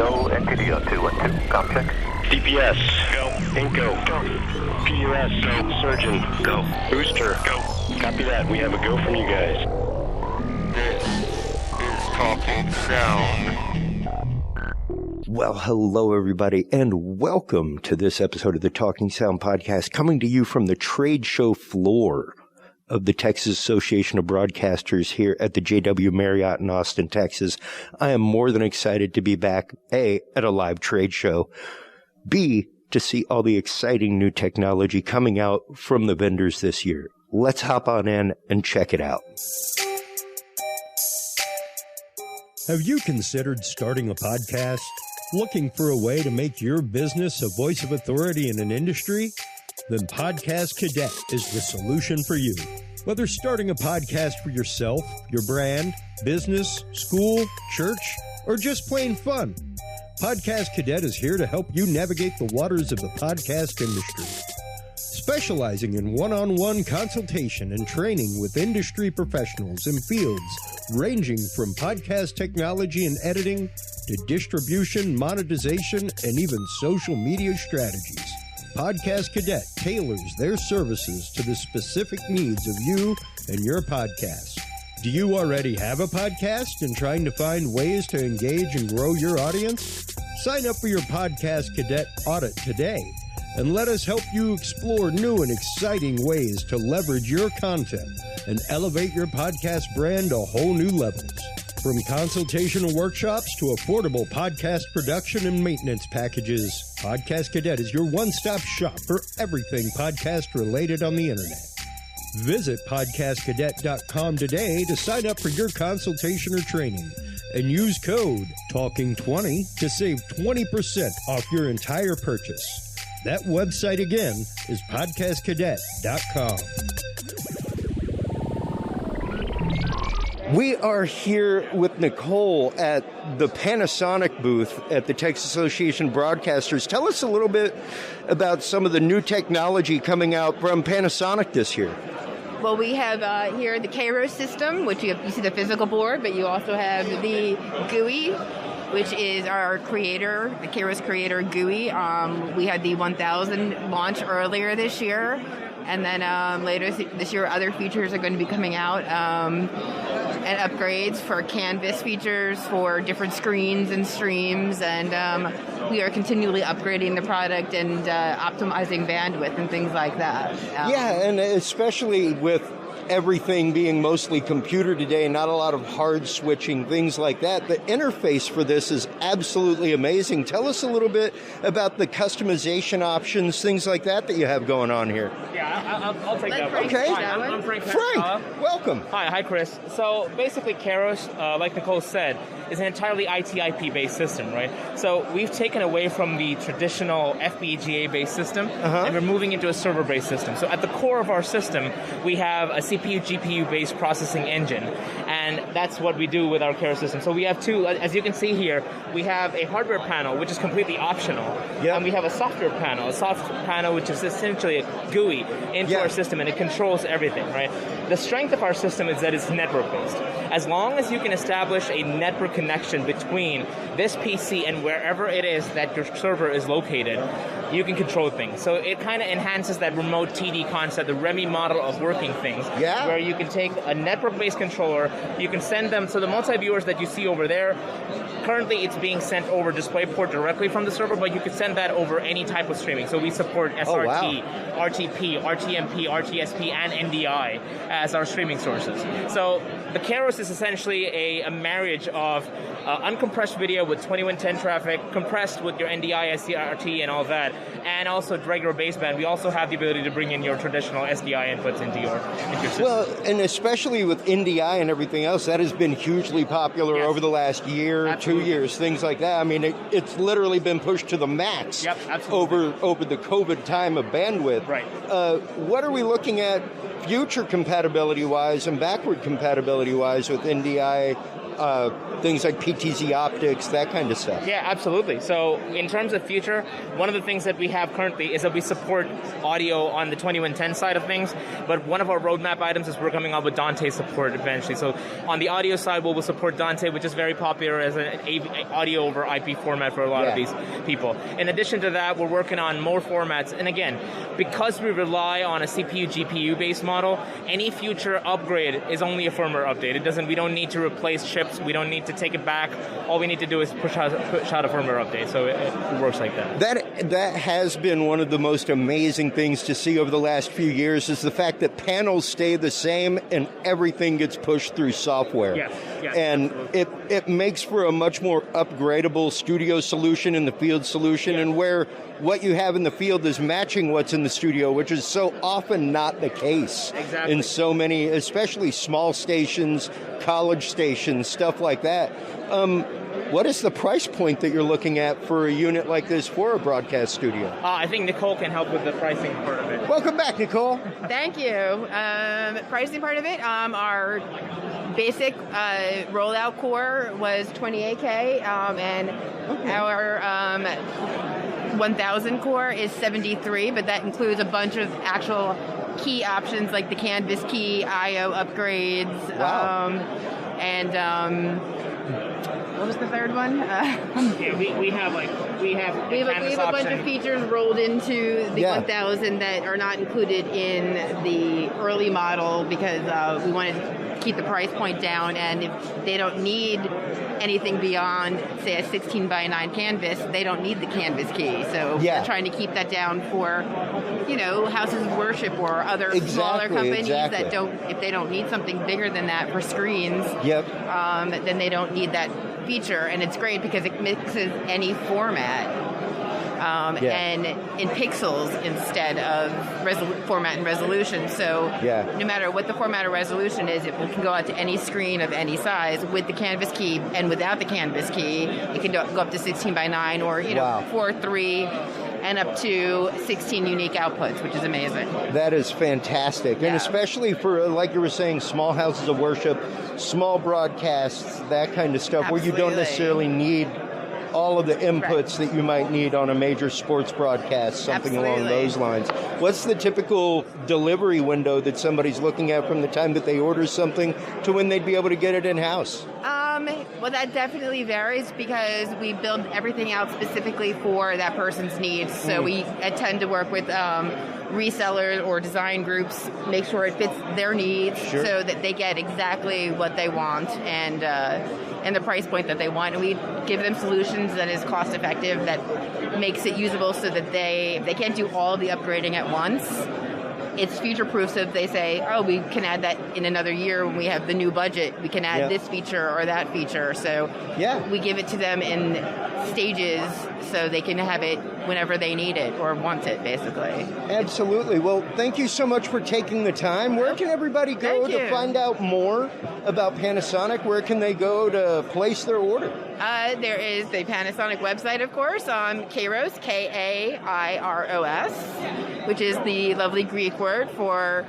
Go, Encoder 212, com check. DPS, go. Inco, go. PUS, go. Surgeon, go. Booster, go. Copy that. We have a go from you guys. This is Talking Sound. Well, hello, everybody, and welcome to this episode of the Talking Sound podcast, coming to you from the trade show floor of the Texas Association of Broadcasters here at the JW Marriott in Austin, Texas. I am more than excited to be back, A, at a live trade show, B, to see all the exciting new technology coming out from the vendors this year. Let's hop on in and check it out. Have you considered starting a podcast? Looking for a way to make your business a voice of authority in an industry? Then Podcast Cadet is the solution for you. Whether starting a podcast for yourself, your brand, business, school, church, or just plain fun, Podcast Cadet is here to help you navigate the waters of the podcast industry. Specializing in one-on-one consultation and training with industry professionals in fields ranging from podcast technology and editing to distribution, monetization, and even social media strategies. Podcast Cadet tailors their services to the specific needs of you and your podcast. Do you already have a podcast and trying to find ways to engage and grow your audience? Sign up for your Podcast Cadet audit today and let us help you explore new and exciting ways to leverage your content and elevate your podcast brand to whole new levels. From consultational workshops to affordable podcast production and maintenance packages, Podcast Cadet is your one-stop shop for everything podcast related on the internet. Visit podcastcadet.com today to sign up for your consultation or training and use code TALKING20 to save 20% off your entire purchase. That website again is podcastcadet.com. We are here with Nicole at the Panasonic booth at the Texas Association of Broadcasters. Tell us a little bit about some of the new technology coming out from Panasonic this year. Well, we have here the KAIROS system, which you see the physical board, but you also have the GUI, which is our creator, the KAIROS creator GUI. We had the 1000 launch earlier this year. And then later this year, other features are going to be coming out, and upgrades for canvas features for different screens and streams. And we are continually upgrading the product and optimizing bandwidth and things like that. Yeah, and especially with everything being mostly computer today, not a lot of hard switching, things like that. The interface for this is absolutely amazing. Tell us a little bit about the customization options, things like that you have going on here. Yeah, I'll take that one. Okay. Hi, I'm Frank. Welcome. Hi, Chris. So basically, KAIROS, like Nicole said, is an entirely IT/IP-based system, right? So we've taken away from the traditional FPGA-based system, and we're moving into a server-based system. So at the core of our system, we have a CPU, GPU-based processing engine, and that's what we do with our KAIROS system. So we have two, as you can see here, we have a hardware panel, which is completely optional, and we have a software panel, which is essentially a GUI into our system, and it controls everything, right? The strength of our system is that it's network-based. As long as you can establish a network connection between this PC and wherever it is that your server is located, you can control things. So it kind of enhances that remote TD concept, the REMI model of working things, where you can take a network-based controller, you can send them, so the multi-viewers that you see over there, currently it's being sent over DisplayPort directly from the server, but you can send that over any type of streaming. So we support SRT, RTP, RTMP, RTSP, and NDI as our streaming sources. So the KAIROS is essentially a marriage of uncompressed video with 2110 traffic, compressed with your NDI, SCRT, and all that, and also regular baseband. We also have the ability to bring in your traditional SDI inputs into your system. Well, and especially with NDI and everything else, that has been hugely popular over the last year, 2 years, things like that. I mean, it's literally been pushed to the max over the COVID time of bandwidth. Right. What are we looking at future compatibility-wise and backward compatibility-wise with NDI, things like PTZ optics, that kind of stuff? Yeah, absolutely. So in terms of future, one of the things that that we have currently is that we support audio on the 2110 side of things, but one of our roadmap items is we're coming up with Dante support eventually. So on the audio side, we'll support Dante, which is very popular as an audio over IP format for a lot of these people. In addition to that, we're working on more formats. And again, because we rely on a CPU, GPU based model, any future upgrade is only a firmware update. We don't need to replace chips. We don't need to take it back. All we need to do is push out a firmware update. So it works like that. That has been one of the most amazing things to see over the last few years is the fact that panels stay the same and everything gets pushed through software. Yes, and absolutely. it makes for a much more upgradable studio solution and the field solution, and where what you have in the field is matching what's in the studio, which is so often not the case in so many, especially small stations, college stations, stuff like that. What is the price point that you're looking at for a unit like this for a broadcast studio? I think Nicole can help with the pricing part of it. Welcome back, Nicole. Thank you. Pricing part of it, our basic rollout core was $28K, and our 1000 core is $73, but that includes a bunch of actual key options like the Canvas key, I/O upgrades, and what was the third one? We have a bunch of features rolled into the 1000 that are not included in the early model because we wanted to keep the price point down, and if they don't need anything beyond, say, a 16 by 9 canvas, they don't need the Canvas key. So we're trying to keep that down for, houses of worship or other smaller companies that don't, if they don't need something bigger than that for screens, then they don't need that feature. And it's great because it mixes any format. And in pixels instead of format and resolution. So no matter what the format or resolution is, it can go out to any screen of any size with the Canvas key, and without the Canvas key, it can go up to 16 by 9 or 4:3 and up to 16 unique outputs, which is amazing. That is fantastic. And especially for, like you were saying, small houses of worship, small broadcasts, that kind of stuff, where you don't necessarily need all of the inputs that you might need on a major sports broadcast, something along those lines. What's the typical delivery window that somebody's looking at from the time that they order something to when they'd be able to get it in-house? Well, that definitely varies because we build everything out specifically for that person's needs. So we tend to work with resellers or design groups, make sure it fits their needs so that they get exactly what they want and the price point that they want. And we give them solutions that is cost effective, that makes it usable so that they can't do all the upgrading at once. It's future-proof, so if they say, we can add that in another year when we have the new budget, we can add this feature or that feature. So we give it to them in stages so they can have it whenever they need it or want it, basically. Absolutely. Well, thank you so much for taking the time. Where can everybody go to find out more about Panasonic? Where can they go to place their order? There is the Panasonic website, of course, on KAIROS, KAIROS, which is the lovely Greek word for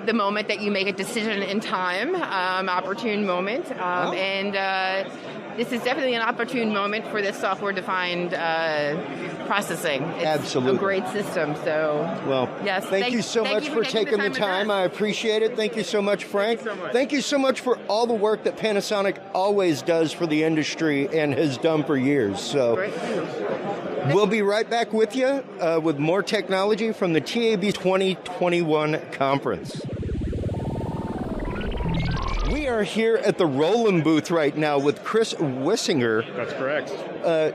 the moment that you make a decision in time, opportune moment. And this is definitely an opportune moment for this software-defined processing. It's a great system. So, yes, thank you so much for taking the time. I appreciate it. Thank you so much, Frank. Thank you so much for all the work that Panasonic always does for the industry and has done for years. So, we'll be right back with you with more technology from the TAB 2021 conference. We are here at the Roland booth right now with Chris Wissinger. That's correct.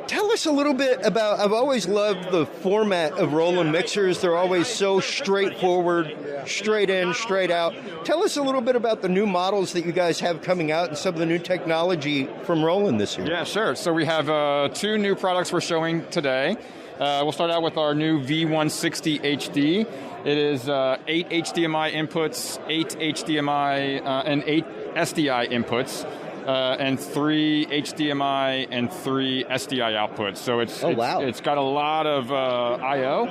Tell us a little bit about, I've always loved the format of Roland mixers. They're always so straightforward, straight in, straight out. Tell us a little bit about the new models that you guys have coming out and some of the new technology from Roland this year. Yeah, sure. So we have 2 new products we're showing today. We'll start out with our new V160HD. It is 8 HDMI inputs, 8 HDMI and 8 SDI inputs, and 3 HDMI and 3 SDI outputs. So it's got a lot of I/O.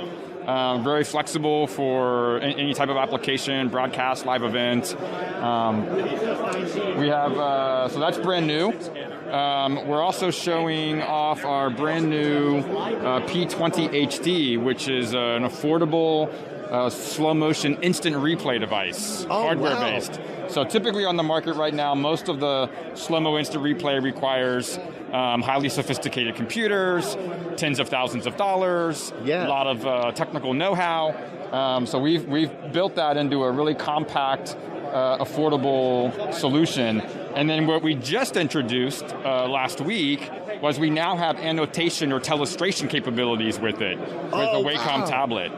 Very flexible for any type of application, broadcast, live event. We have so that's brand new. We're also showing off our brand new P-20HD, which is an affordable slow motion instant replay device, hardware based. So typically on the market right now, most of the slow-mo instant replay requires highly sophisticated computers, tens of thousands of dollars, a lot of technical know-how. So we've built that into a really compact, affordable solution. And then what we just introduced last week was we now have annotation or telestration capabilities with it, with the Wacom tablet.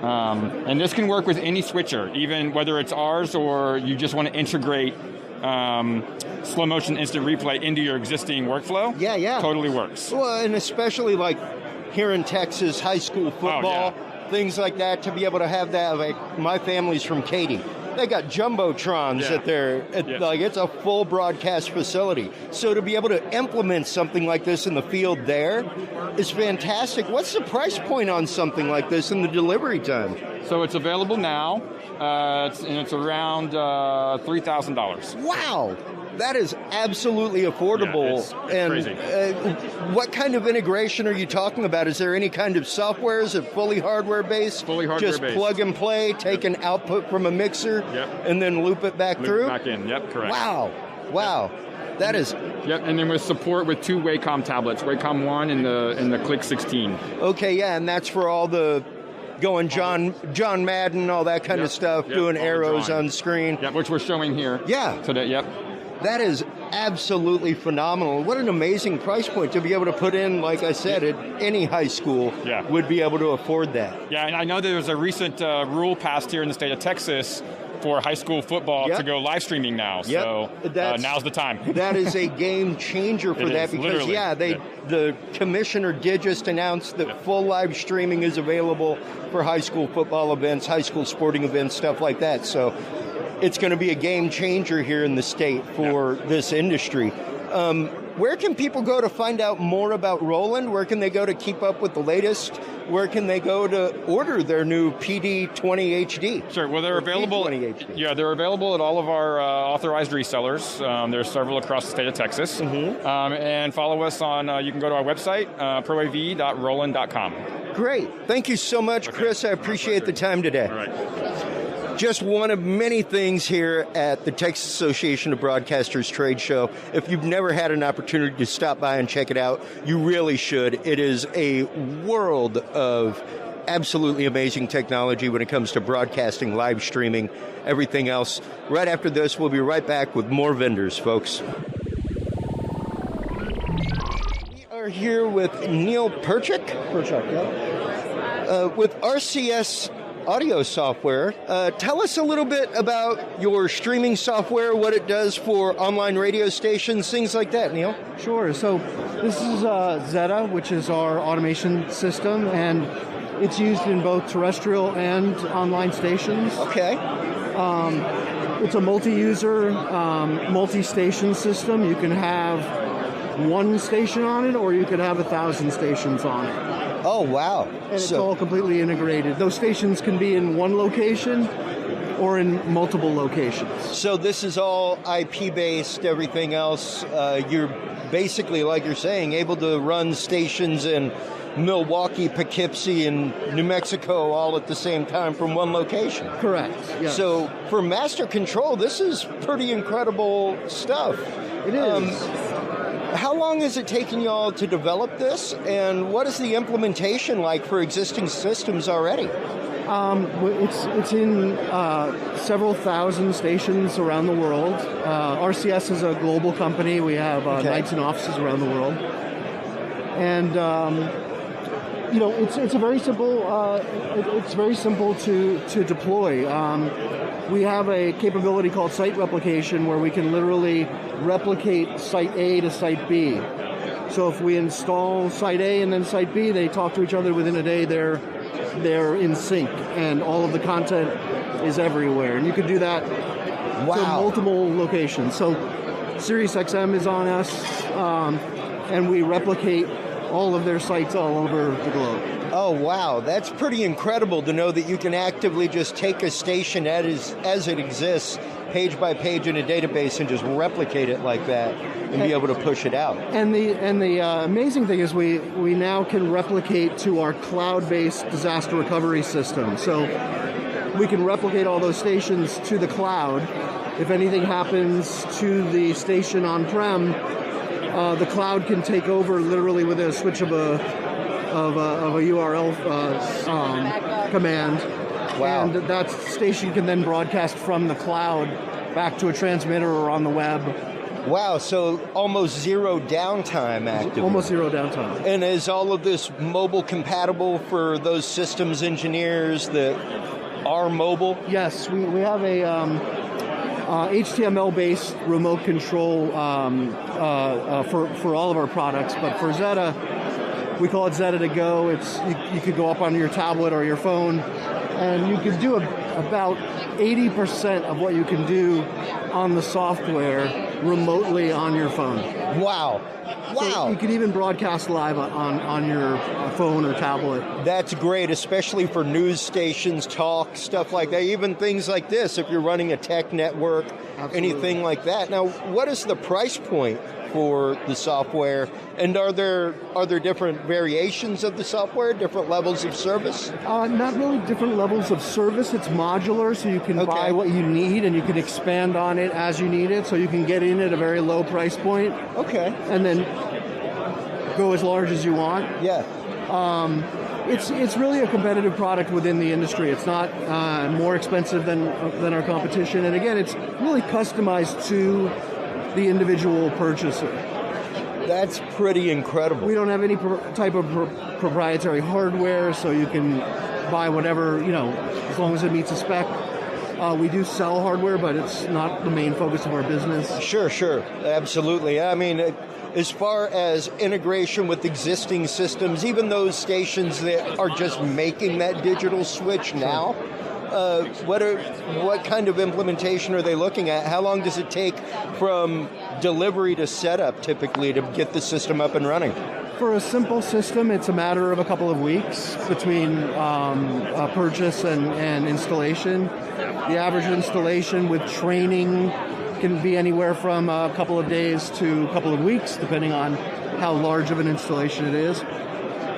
And this can work with any switcher, even whether it's ours or you just want to integrate slow motion instant replay into your existing workflow. Totally works. Well, and especially like here in Texas, high school football, things like that, to be able to have that. Like my family's from Katy. They got jumbotrons at their, like it's a full broadcast facility. So to be able to implement something like this in the field there is fantastic. What's the price point on something like this and the delivery time? So it's available now, and it's around $3,000. Wow. That is absolutely affordable. Yeah, it's crazy. What kind of integration are you talking about? Is there any kind of software? Is it fully hardware-based? Fully hardware-based. Just plug and play, take an output from a mixer, and then loop it back through? Back in, correct. Wow. That is... and then with support with 2 Wacom tablets, Wacom 1 and the Click 16. Okay, and that's for all the... going John Madden, all that kind of stuff, doing arrows on screen. Which we're showing here today, That is absolutely phenomenal. What an amazing price point to be able to put in, like I said, at any high school would be able to afford that. Yeah, and I know there was a recent rule passed here in the state of Texas for high school football to go live streaming now. So now's the time. That is a game changer for that because, the commissioner did just announce that full live streaming is available for high school football events, high school sporting events, stuff like that. So it's going to be a game changer here in the state for this industry. Where can people go to find out more about Roland? Where can they go to keep up with the latest? Where can they go to order their new PD-20HD? Sure. Well, they're available. Yeah, they're available at all of our authorized resellers. There's several across the state of Texas. And follow us on. You can go to our website, proav.roland.com. Great. Thank you so much, Chris. I appreciate the time today. All right. Just one of many things here at the Texas Association of Broadcasters trade show. If you've never had an opportunity to stop by and check it out, you really should. It is a world of absolutely amazing technology when it comes to broadcasting, live streaming, everything else. Right after this, we'll be right back with more vendors, folks. We are here with Neil Perchik. With RCS audio software. Tell us a little bit about your streaming software, what it does for online radio stations, things like that, Neil. Sure. So this is Zeta, which is our automation system, and it's used in both terrestrial and online stations. Okay. It's a multi-user, multi-station system. You can have one station on it, or you could have 1,000 stations on it. Oh, wow. And it's all completely integrated. Those stations can be in one location or in multiple locations. So this is all IP-based, everything else. You're basically, like you're saying, able to run stations in Milwaukee, Poughkeepsie, and New Mexico all at the same time from one location. Correct. Yes. So for master control, this is pretty incredible stuff. It is. How long has it taken you all to develop this, and what is the implementation like for existing systems already? It's in several thousand stations around the world. RCS is a global company. We have nights and offices around the world, and it's a very simple. It's very simple to deploy. We have a capability called site replication where we can literally replicate site A to site B. So if we install site A and then site B, they talk to each other within a day. They're in sync, and all of the content is everywhere. And you could do that to multiple locations. So SiriusXM is on us, and we replicate all of their sites all over the globe. Oh, wow. That's pretty incredible to know that you can actively just take a station as it exists page by page in a database and just replicate it like that and be able to push it out. And the amazing thing is we now can replicate to our cloud-based disaster recovery system. So we can replicate all those stations to the cloud. If anything happens to the station on-prem, the cloud can take over literally with a switch of a URL command. Wow. And that station can then broadcast from the cloud back to a transmitter or on the web. Wow, so almost zero downtime active. Almost zero downtime. And is all of this mobile compatible for those systems engineers that are mobile? Yes, we have a HTML-based remote control for all of our products, but for Zeta, we call it Zeta to Go. You could go up on your tablet or your phone, and you could do about 80% of what you can do on the software remotely on your phone. Wow. So you can even broadcast live on your phone or tablet. That's great, especially for news stations, talk, stuff like that. Even things like this, if you're running a tech network, anything like that. Now, what is the price point for the software? And are there different variations of the software, different levels of service? Not really different levels of service. It's modular, so you can buy what you need and you can expand on it as you need it. So you can get in at a very low price point. Okay. And then go as large as you want. Yeah. It's really a competitive product within the industry. It's not more expensive than our competition. And again, it's really customized to the individual purchaser. That's pretty incredible. We don't have any type of proprietary hardware, so you can buy whatever, as long as it meets a spec. We do sell hardware, but it's not the main focus of our business. Sure, absolutely. I mean, as far as integration with existing systems, even those stations that are just making that digital switch now, what kind of implementation are they looking at? How long does it take from delivery to setup typically to get the system up and running? For a simple system, it's a matter of a couple of weeks between purchase and installation. The average installation with training can be anywhere from a couple of days to a couple of weeks, depending on how large of an installation it is.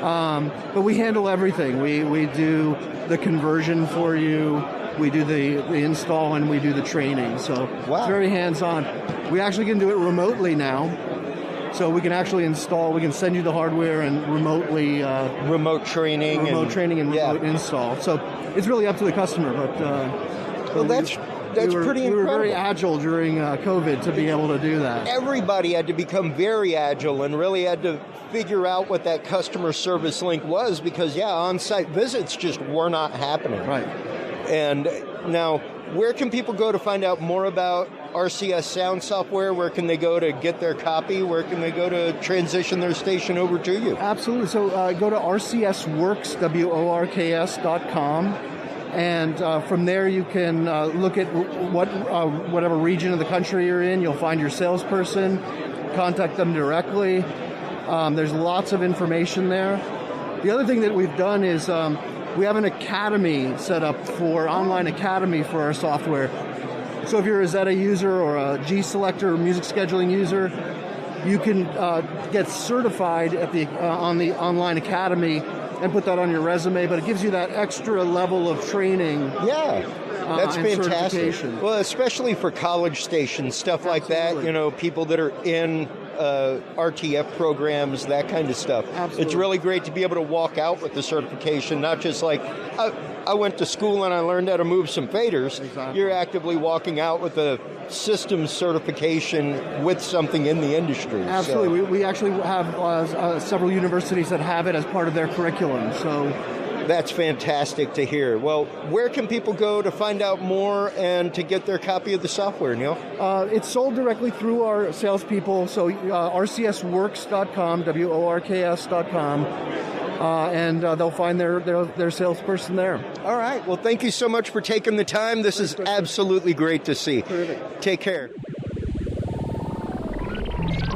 But we handle everything. We do the conversion for you, we do the install, and we do the training. So It's very hands-on. We actually can do it remotely now. So we can actually install, we can send you the hardware and remotely... remote training and remote install. So it's really up to the customer. But that's pretty incredible. We were very agile during COVID to be able to do that. Everybody had to become very agile and really had to figure out what that customer service link was because, on-site visits just were not happening. Right. And now, where can people go to find out more about RCS sound software? Where can they go to get their copy? Where can they go to transition their station over to you? Absolutely. So go to rcsworks, works.com. And from there, you can look at whatever region of the country you're in. You'll find your salesperson, contact them directly. There's lots of information there. The other thing that we've done is we have an academy set up online academy for our software. So if you're a Zeta user or a G Selector music scheduling user, you can get certified on the online academy and put that on your resume, but it gives you that extra level of training. Yeah, that's fantastic. Well, especially for college stations, stuff like that, people that are in RTF programs, that kind of stuff. Absolutely. It's really great to be able to walk out with the certification, not just like, I went to school and I learned how to move some faders. Exactly. You're actively walking out with a systems certification with something in the industry. Absolutely. We actually have several universities that have it as part of their curriculum. So that's fantastic to hear. Well, where can people go to find out more and to get their copy of the software, Neil? It's sold directly through our salespeople, so rcsworks.com, works.com, and they'll find their salesperson there. All right. Well, thank you so much for taking the time. This is absolutely great to see. Terrific. Take care.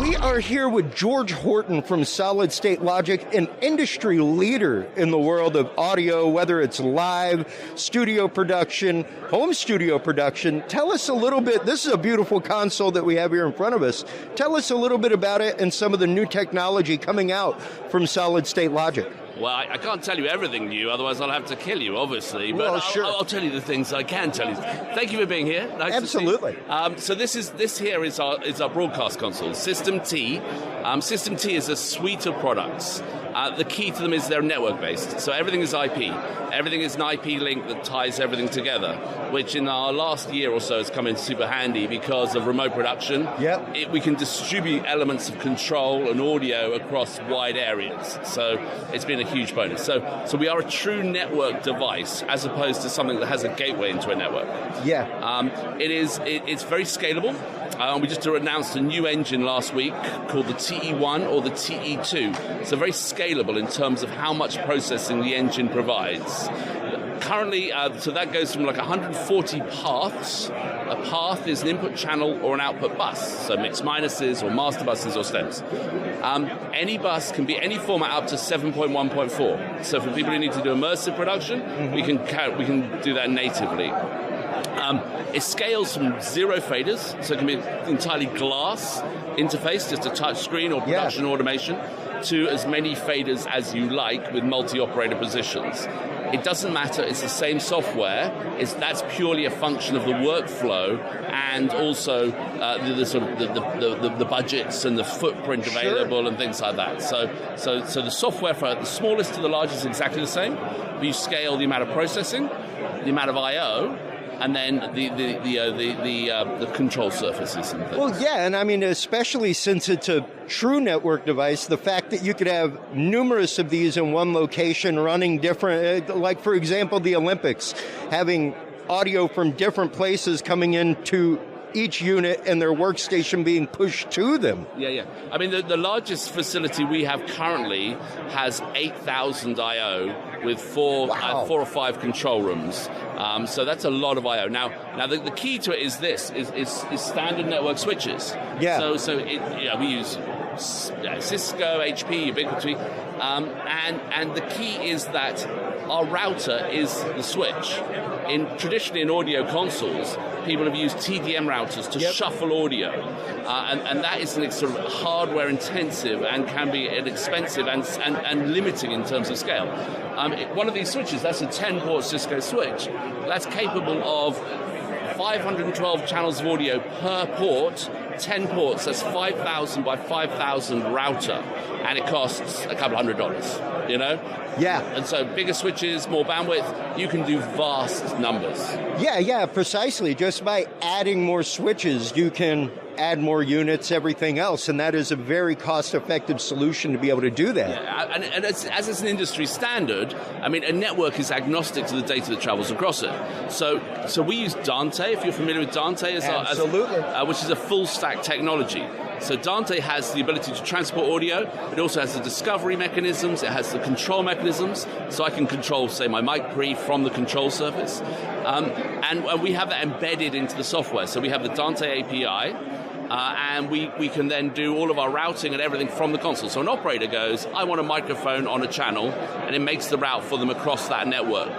We are here with George Horton from Solid State Logic, an industry leader in the world of audio, whether it's live, studio production, home studio production. Tell us a little bit, this is a beautiful console that we have here in front of us. Tell us a little bit about it and some of the new technology coming out from Solid State Logic. Well, I can't tell you everything new, otherwise I'll have to kill you, obviously. But well, sure. I'll tell you the things I can tell you. Thank you for being here. Nice Absolutely. To see you. So this here is our broadcast console, System T. System T is a suite of products. The key to them is they're network-based, so everything is IP. Everything is an IP link that ties everything together, which in our last year or so has come in super handy because of remote production. Yep. We can distribute elements of control and audio across wide areas, so it's been a huge bonus. So we are a true network device as opposed to something that has a gateway into a network. Yeah. It's very scalable. We just announced a new engine last week called the TE1 or the TE2. So very scalable in terms of how much processing the engine provides. Currently, so that goes from like 140 paths. A path is an input channel or an output bus, so mixed minuses or master buses or stems. Any bus can be any format up to 7.1.4. So for people who need to do immersive production, we can do that natively. It scales from 0 faders, so it can be entirely glass interface, just a touch screen or production automation, to as many faders as you like with multi-operator positions. It doesn't matter, it's the same software, that's purely a function of the workflow and also the budgets and the footprint available and things like that. So the software for the smallest to the largest is exactly the same, but you scale the amount of processing, the amount of I/O, and then the control surfaces and things. Well, yeah, and I mean, especially since it's a true network device, the fact that you could have numerous of these in one location running different, like, for example, the Olympics, having audio from different places coming into each unit and their workstation being pushed to them. Yeah. I mean, the largest facility we have currently has 8,000 I/O with four or five control rooms. So that's a lot of I/O. Now the key to it is this: is standard network switches. Yeah. So we use Cisco, HP, Ubiquiti, and the key is that our router is the switch. Traditionally in audio consoles, people have used TDM routers to shuffle audio, and that is an sort of hardware intensive and can be expensive and limiting in terms of scale. One of these switches, that's a 10-port Cisco switch, that's capable of 512 channels of audio per port, 10 ports, that's 5,000 by 5,000 router, and it costs a couple $100, you know? Yeah. And so bigger switches, more bandwidth, you can do vast numbers. Yeah, precisely. Just by adding more switches, you can add more units, everything else, and that is a very cost-effective solution to be able to do that. Yeah, and as it's an industry standard, I mean, a network is agnostic to the data that travels across it. So we use Dante, if you're familiar with Dante, which is a full-stack technology. So Dante has the ability to transport audio. It also has the discovery mechanisms. It has the control mechanisms. So I can control, say, my mic pre from the control surface. And we have that embedded into the software. So we have the Dante API. And we can then do all of our routing and everything from the console. So an operator goes, I want a microphone on a channel, and it makes the route for them across that network.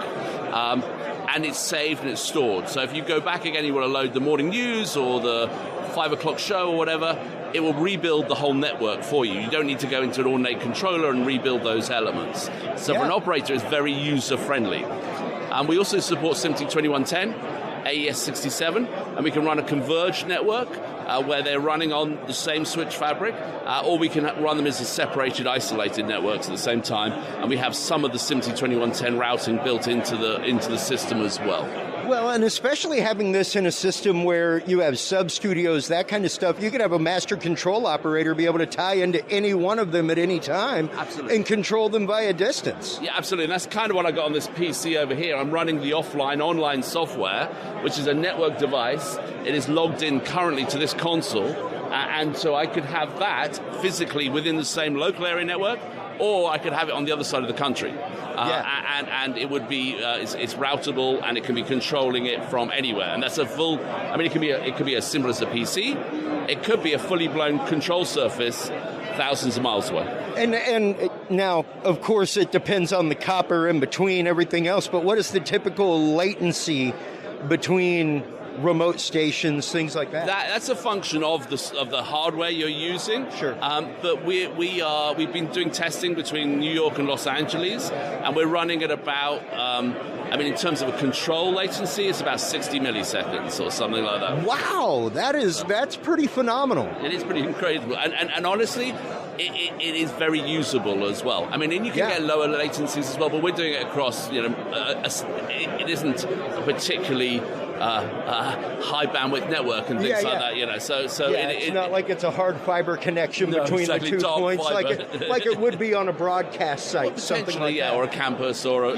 And it's saved and it's stored. So if you go back again, you want to load the morning news or the 5 o'clock show or whatever, it will rebuild the whole network for you. You don't need to go into an ornate controller and rebuild those elements. So for an operator, it's very user-friendly. We also support SMPTE 2110, AES 67, and we can run a converged network where they're running on the same switch fabric, or we can run them as a separated, isolated networks at the same time, and we have some of the SMPTE 2110 routing built into the system as well. Well, and especially having this in a system where you have sub-studios, that kind of stuff, you could have a master control operator be able to tie into any one of them at any time. Absolutely. And control them via distance. Yeah, absolutely. And that's kind of what I got on this PC over here. I'm running the online software, which is a network device. It is logged in currently to this console, and so I could have that physically within the same local area network, or I could have it on the other side of the country. And it would be it's routable, and it can be controlling it from anywhere. And that's a full. I mean, it can be as simple as a PC, it could be a fully blown control surface thousands of miles away. And now, of course, it depends on the copper in between everything else, but what is the typical latency between remote stations, things like that? That's a function of the hardware you're using. Sure. But we've been doing testing between New York and Los Angeles, and we're running at about, in terms of a control latency, it's about 60 milliseconds or something like that. Wow, that's pretty phenomenal. It is pretty incredible, and honestly, it is very usable as well. I mean, and you can get lower latencies as well, but we're doing it across, it isn't a particularly high bandwidth network and things like that, So it's not like it's a hard fiber connection between the 2 points, like it would be on a broadcast site, something like that, or a campus, or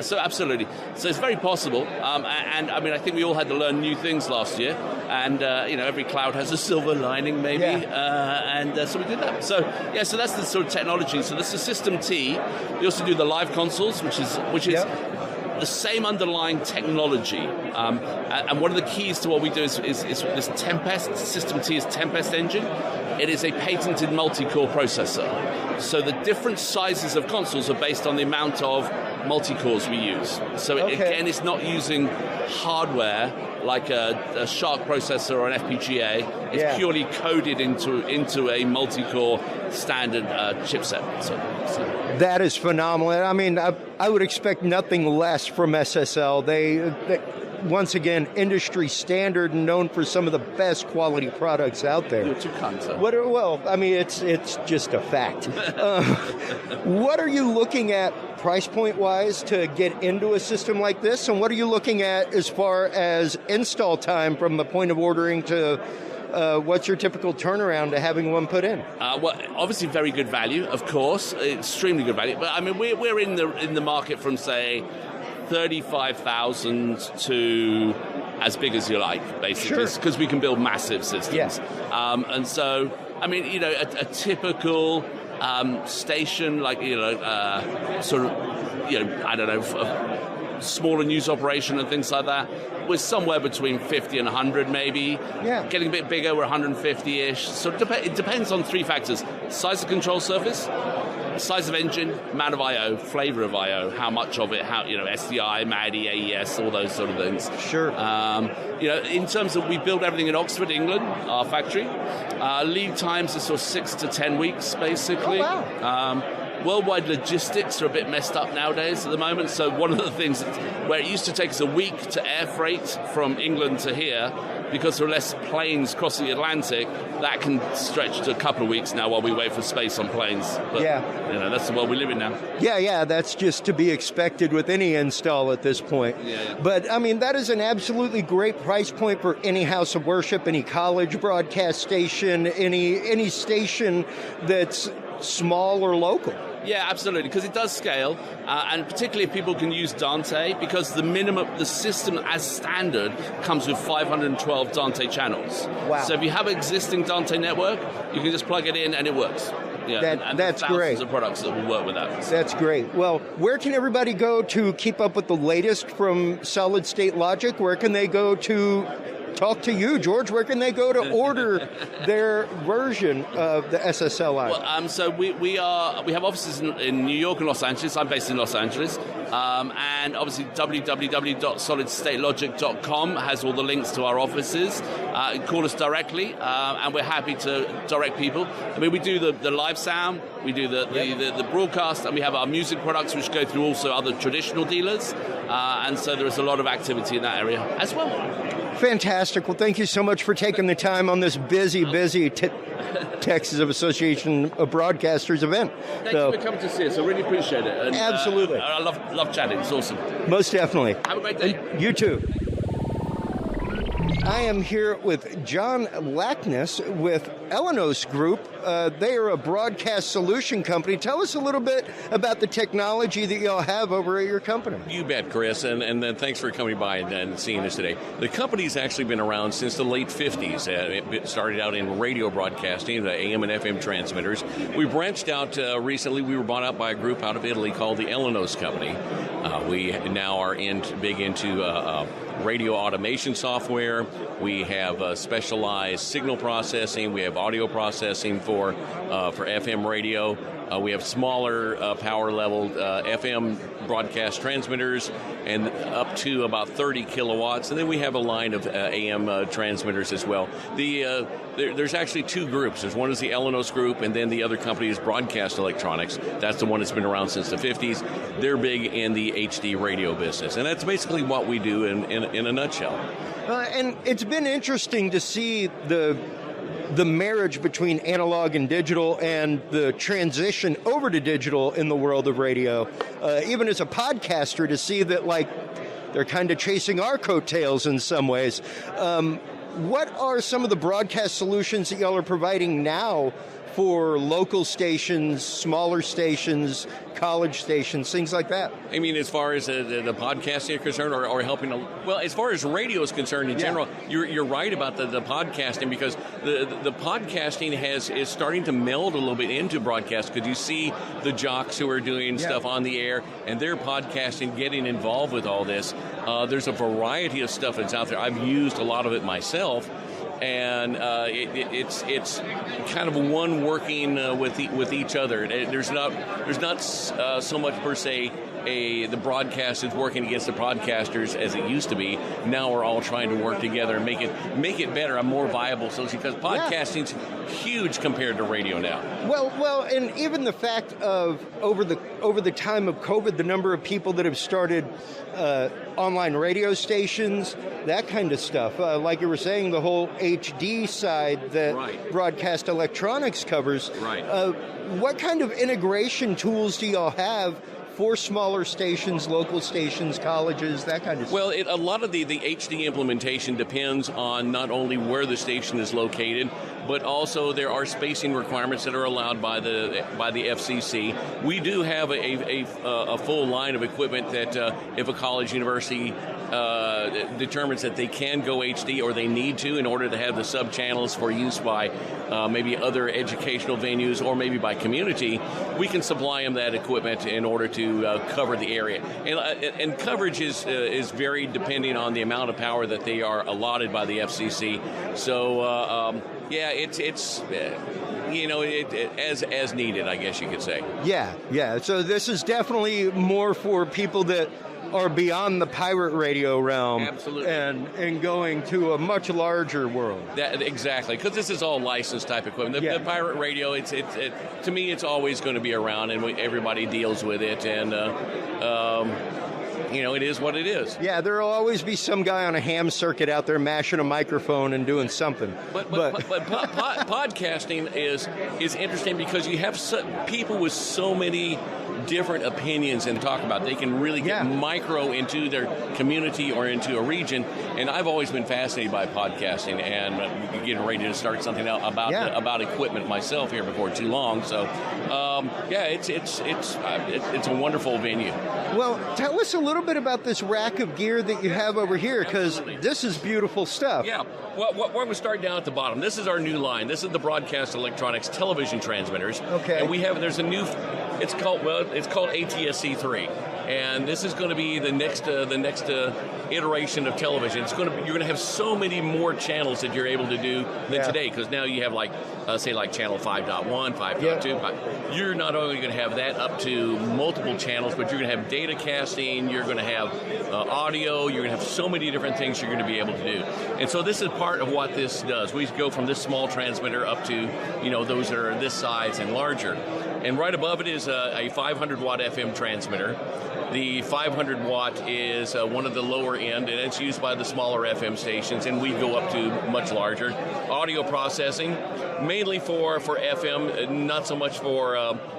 so absolutely. So it's very possible, and I think we all had to learn new things last year, and every cloud has a silver lining, maybe, and so we did that. So that's the sort of technology. So that's the System T. We also do the live consoles, which is the same underlying technology, and one of the keys to what we do is this Tempest. System T is Tempest Engine. It is a patented multi-core processor. So the different sizes of consoles are based on the amount of multi-cores we use. So again, it's not using hardware like a Shark processor or an FPGA. It's purely coded into a multi-core standard chipset. So. That is phenomenal. I mean, I would expect nothing less from SSL. They once again, industry standard and known for some of the best quality products out there. You're too kind, sir. It's just a fact. What are you looking at price point wise to get into a system like this, and what are you looking at as far as install time from the point of ordering to what's your typical turnaround to having one put in? Well, obviously very good value, of course, extremely good value. But I mean, we're in the market from, say, 35,000 to as big as you like, basically, because we can build massive systems. And so, I mean, a typical station, like, smaller news operation and things like that, we're somewhere between 50 and 100 maybe. Getting a bit bigger, we're 150-ish. So it depends on three factors: size of control surface, size of engine, amount of I/O, flavor of I/O, how much of it, SDI, MADI, AES, all those sort of things. In terms of, we build everything in Oxford, England, our factory. Lead times are sort of 6 to 10 weeks, basically. Oh, wow. Worldwide logistics are a bit messed up nowadays at the moment. So one of the things where it used to take us a week to air freight from England to here, because there are less planes crossing the Atlantic, that can stretch to a couple of weeks now while we wait for space on planes. But, that's the world we live in now. That's just to be expected with any install at this point. But, I mean, that is an absolutely great price point for any house of worship, any college broadcast station, any station that's small or local. Yeah, absolutely, because it does scale, and particularly if people can use Dante, because the system as standard comes with 512 Dante channels. Wow. So if you have an existing Dante network, you can just plug it in and it works. That's great. Thousands of products that will work with that. That's great. Well, where can everybody go to keep up with the latest from Solid State Logic? Where can they go to talk to you, George? Where can they go to order their version of the SSLI? Well, so we have offices in New York and Los Angeles. I'm based in Los Angeles. And obviously www.solidstatelogic.com has all the links to our offices. Call us directly, and we're happy to direct people. I mean, we do the live sound, we do the broadcast, and we have our music products which go through also other traditional dealers. And so there is a lot of activity in that area as well. Fantastic. Well, thank you so much for taking the time on this busy Texas Association of Broadcasters event. Thank you for coming to see us. I really appreciate it. And, absolutely. I love chatting. It's awesome. Most definitely. Have a great day. You too. I am here with John Lackness with Elenos Group. They are a broadcast solution company. Tell us a little bit about the technology that y'all have over at your company. You bet, Chris, and thanks for coming by and seeing us today. The company's actually been around since the late 50s. It started out in radio broadcasting, the AM and FM transmitters. We branched out recently. We were bought out by a group out of Italy called the Elenos Company. We now are big into radio automation software. We have specialized signal processing. We have audio processing for FM radio. We have smaller power level FM broadcast transmitters and up to about 30 kilowatts. And then we have a line of AM transmitters as well. There's actually two groups. There's one is the Elenos group, and then the other company is Broadcast Electronics. That's the one that's been around since the 50s. They're big in the HD radio business. And that's basically what we do in a nutshell. And it's been interesting to see the marriage between analog and digital and the transition over to digital in the world of radio. Even as a podcaster, to see that, like, they're kind of chasing our coattails in some ways. What are some of the broadcast solutions that y'all are providing now for local stations, smaller stations, college stations, things like that? I mean, as far as the podcasting is concerned, or helping, well, as far as radio is concerned in general, you're right about the podcasting, because the podcasting is starting to meld a little bit into broadcast, because you see the jocks who are doing stuff on the air, and they're podcasting, getting involved with all this. There's a variety of stuff that's out there. I've used a lot of it myself. And it's kind of one working with each other. There's not so much per se the broadcast is working against the broadcasters as it used to be. Now we're all trying to work together and make it better and more viable. So because podcasting's huge compared to radio now. Well, and even the fact of over the time of COVID, the number of people that have started online radio stations, that kind of stuff. Like you were saying, the whole HD side that Broadcast Electronics covers. Right. What kind of integration tools do y'all have for smaller stations, local stations, colleges, that kind of stuff? Well, a lot of the HD implementation depends on not only where the station is located, but also there are spacing requirements that are allowed by the FCC. We do have a full line of equipment that if a college, university determines that they can go HD or they need to in order to have the sub-channels for use by maybe other educational venues or maybe by community, we can supply them that equipment in order to cover the area. And coverage is varied depending on the amount of power that they are allotted by the FCC. So, it's as needed, I guess you could say. Yeah. So this is definitely more for people that are beyond the pirate radio realm. Absolutely. And going to a much larger world. Exactly, because this is all licensed type equipment. The pirate radio, to me, it's always going to be around, and everybody deals with it, and it is what it is. Yeah, there will always be some guy on a ham circuit out there mashing a microphone and doing something. But podcasting is interesting because you have people with so many different opinions and talk about. They can really get micro into their community or into a region. And I've always been fascinated by podcasting, and getting ready to start something out about equipment myself here before too long. So, it's a wonderful venue. Well, tell us a little bit about this rack of gear that you have over here, because this is beautiful stuff. Yeah. Well, we're going to start down at the bottom. This is our new line. This is the Broadcast Electronics television transmitters. Okay. And there's a new. It's called ATSC3, and this is going to be the next iteration of television. You're going to have so many more channels that you're able to do than today, because now you have say channel 5.1, 5.2. You're not only going to have that up to multiple channels, but you're going to have data casting. You're going to have audio. You're going to have so many different things you're going to be able to do. And so this is part of what this does. We go from this small transmitter up to those that are this size and larger. And right above it is a 500-watt FM transmitter. The 500-watt is one of the lower end, and it's used by the smaller FM stations, and we go up to much larger. Audio processing, mainly for FM, not so much for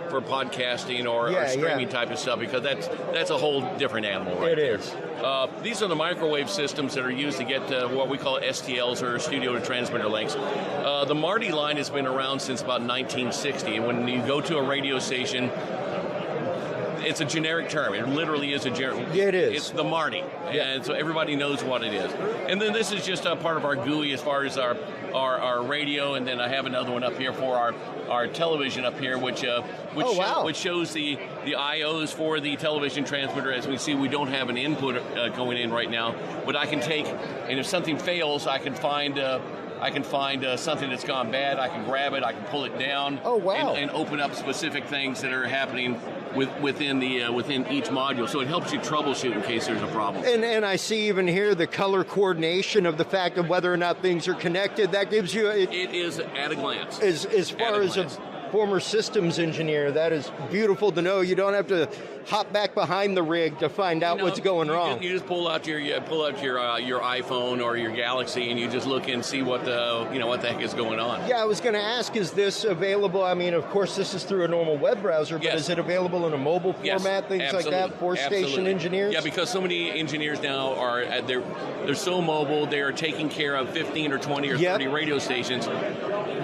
podcasting or streaming type of stuff, because that's a whole different animal, right? It is. These are the microwave systems that are used to get what we call STLs, or studio to transmitter links. The Marty line has been around since about 1960, and when you go to a radio station, it's a generic term. It literally is a generic. Yeah, it is. It's the Marty, and so everybody knows what it is. And then this is just a part of our GUI as far as our radio, and then I have another one up here for our television up here, which shows the IOs for the television transmitter. As we see, we don't have an input going in right now, but I can take, and if something fails, I can find something that's gone bad. I can grab it. I can pull it down. Oh, wow. And open up specific things that are happening within each module. So it helps you troubleshoot in case there's a problem. And I see even here the color coordination of the fact of whether or not things are connected. That gives you... It is at a glance. As far as a former systems engineer, that is beautiful to know. You don't have to hop back behind the rig to find out what's going wrong. You just pull out your iPhone or your Galaxy, and you just look and see what the heck is going on. Yeah, I was going to ask, is this available? I mean, of course, this is through a normal web browser, but is it available in a mobile format, things like that for station engineers? Yeah, because so many engineers now they're so mobile, they are taking care of 15 or 20 or 30 radio stations.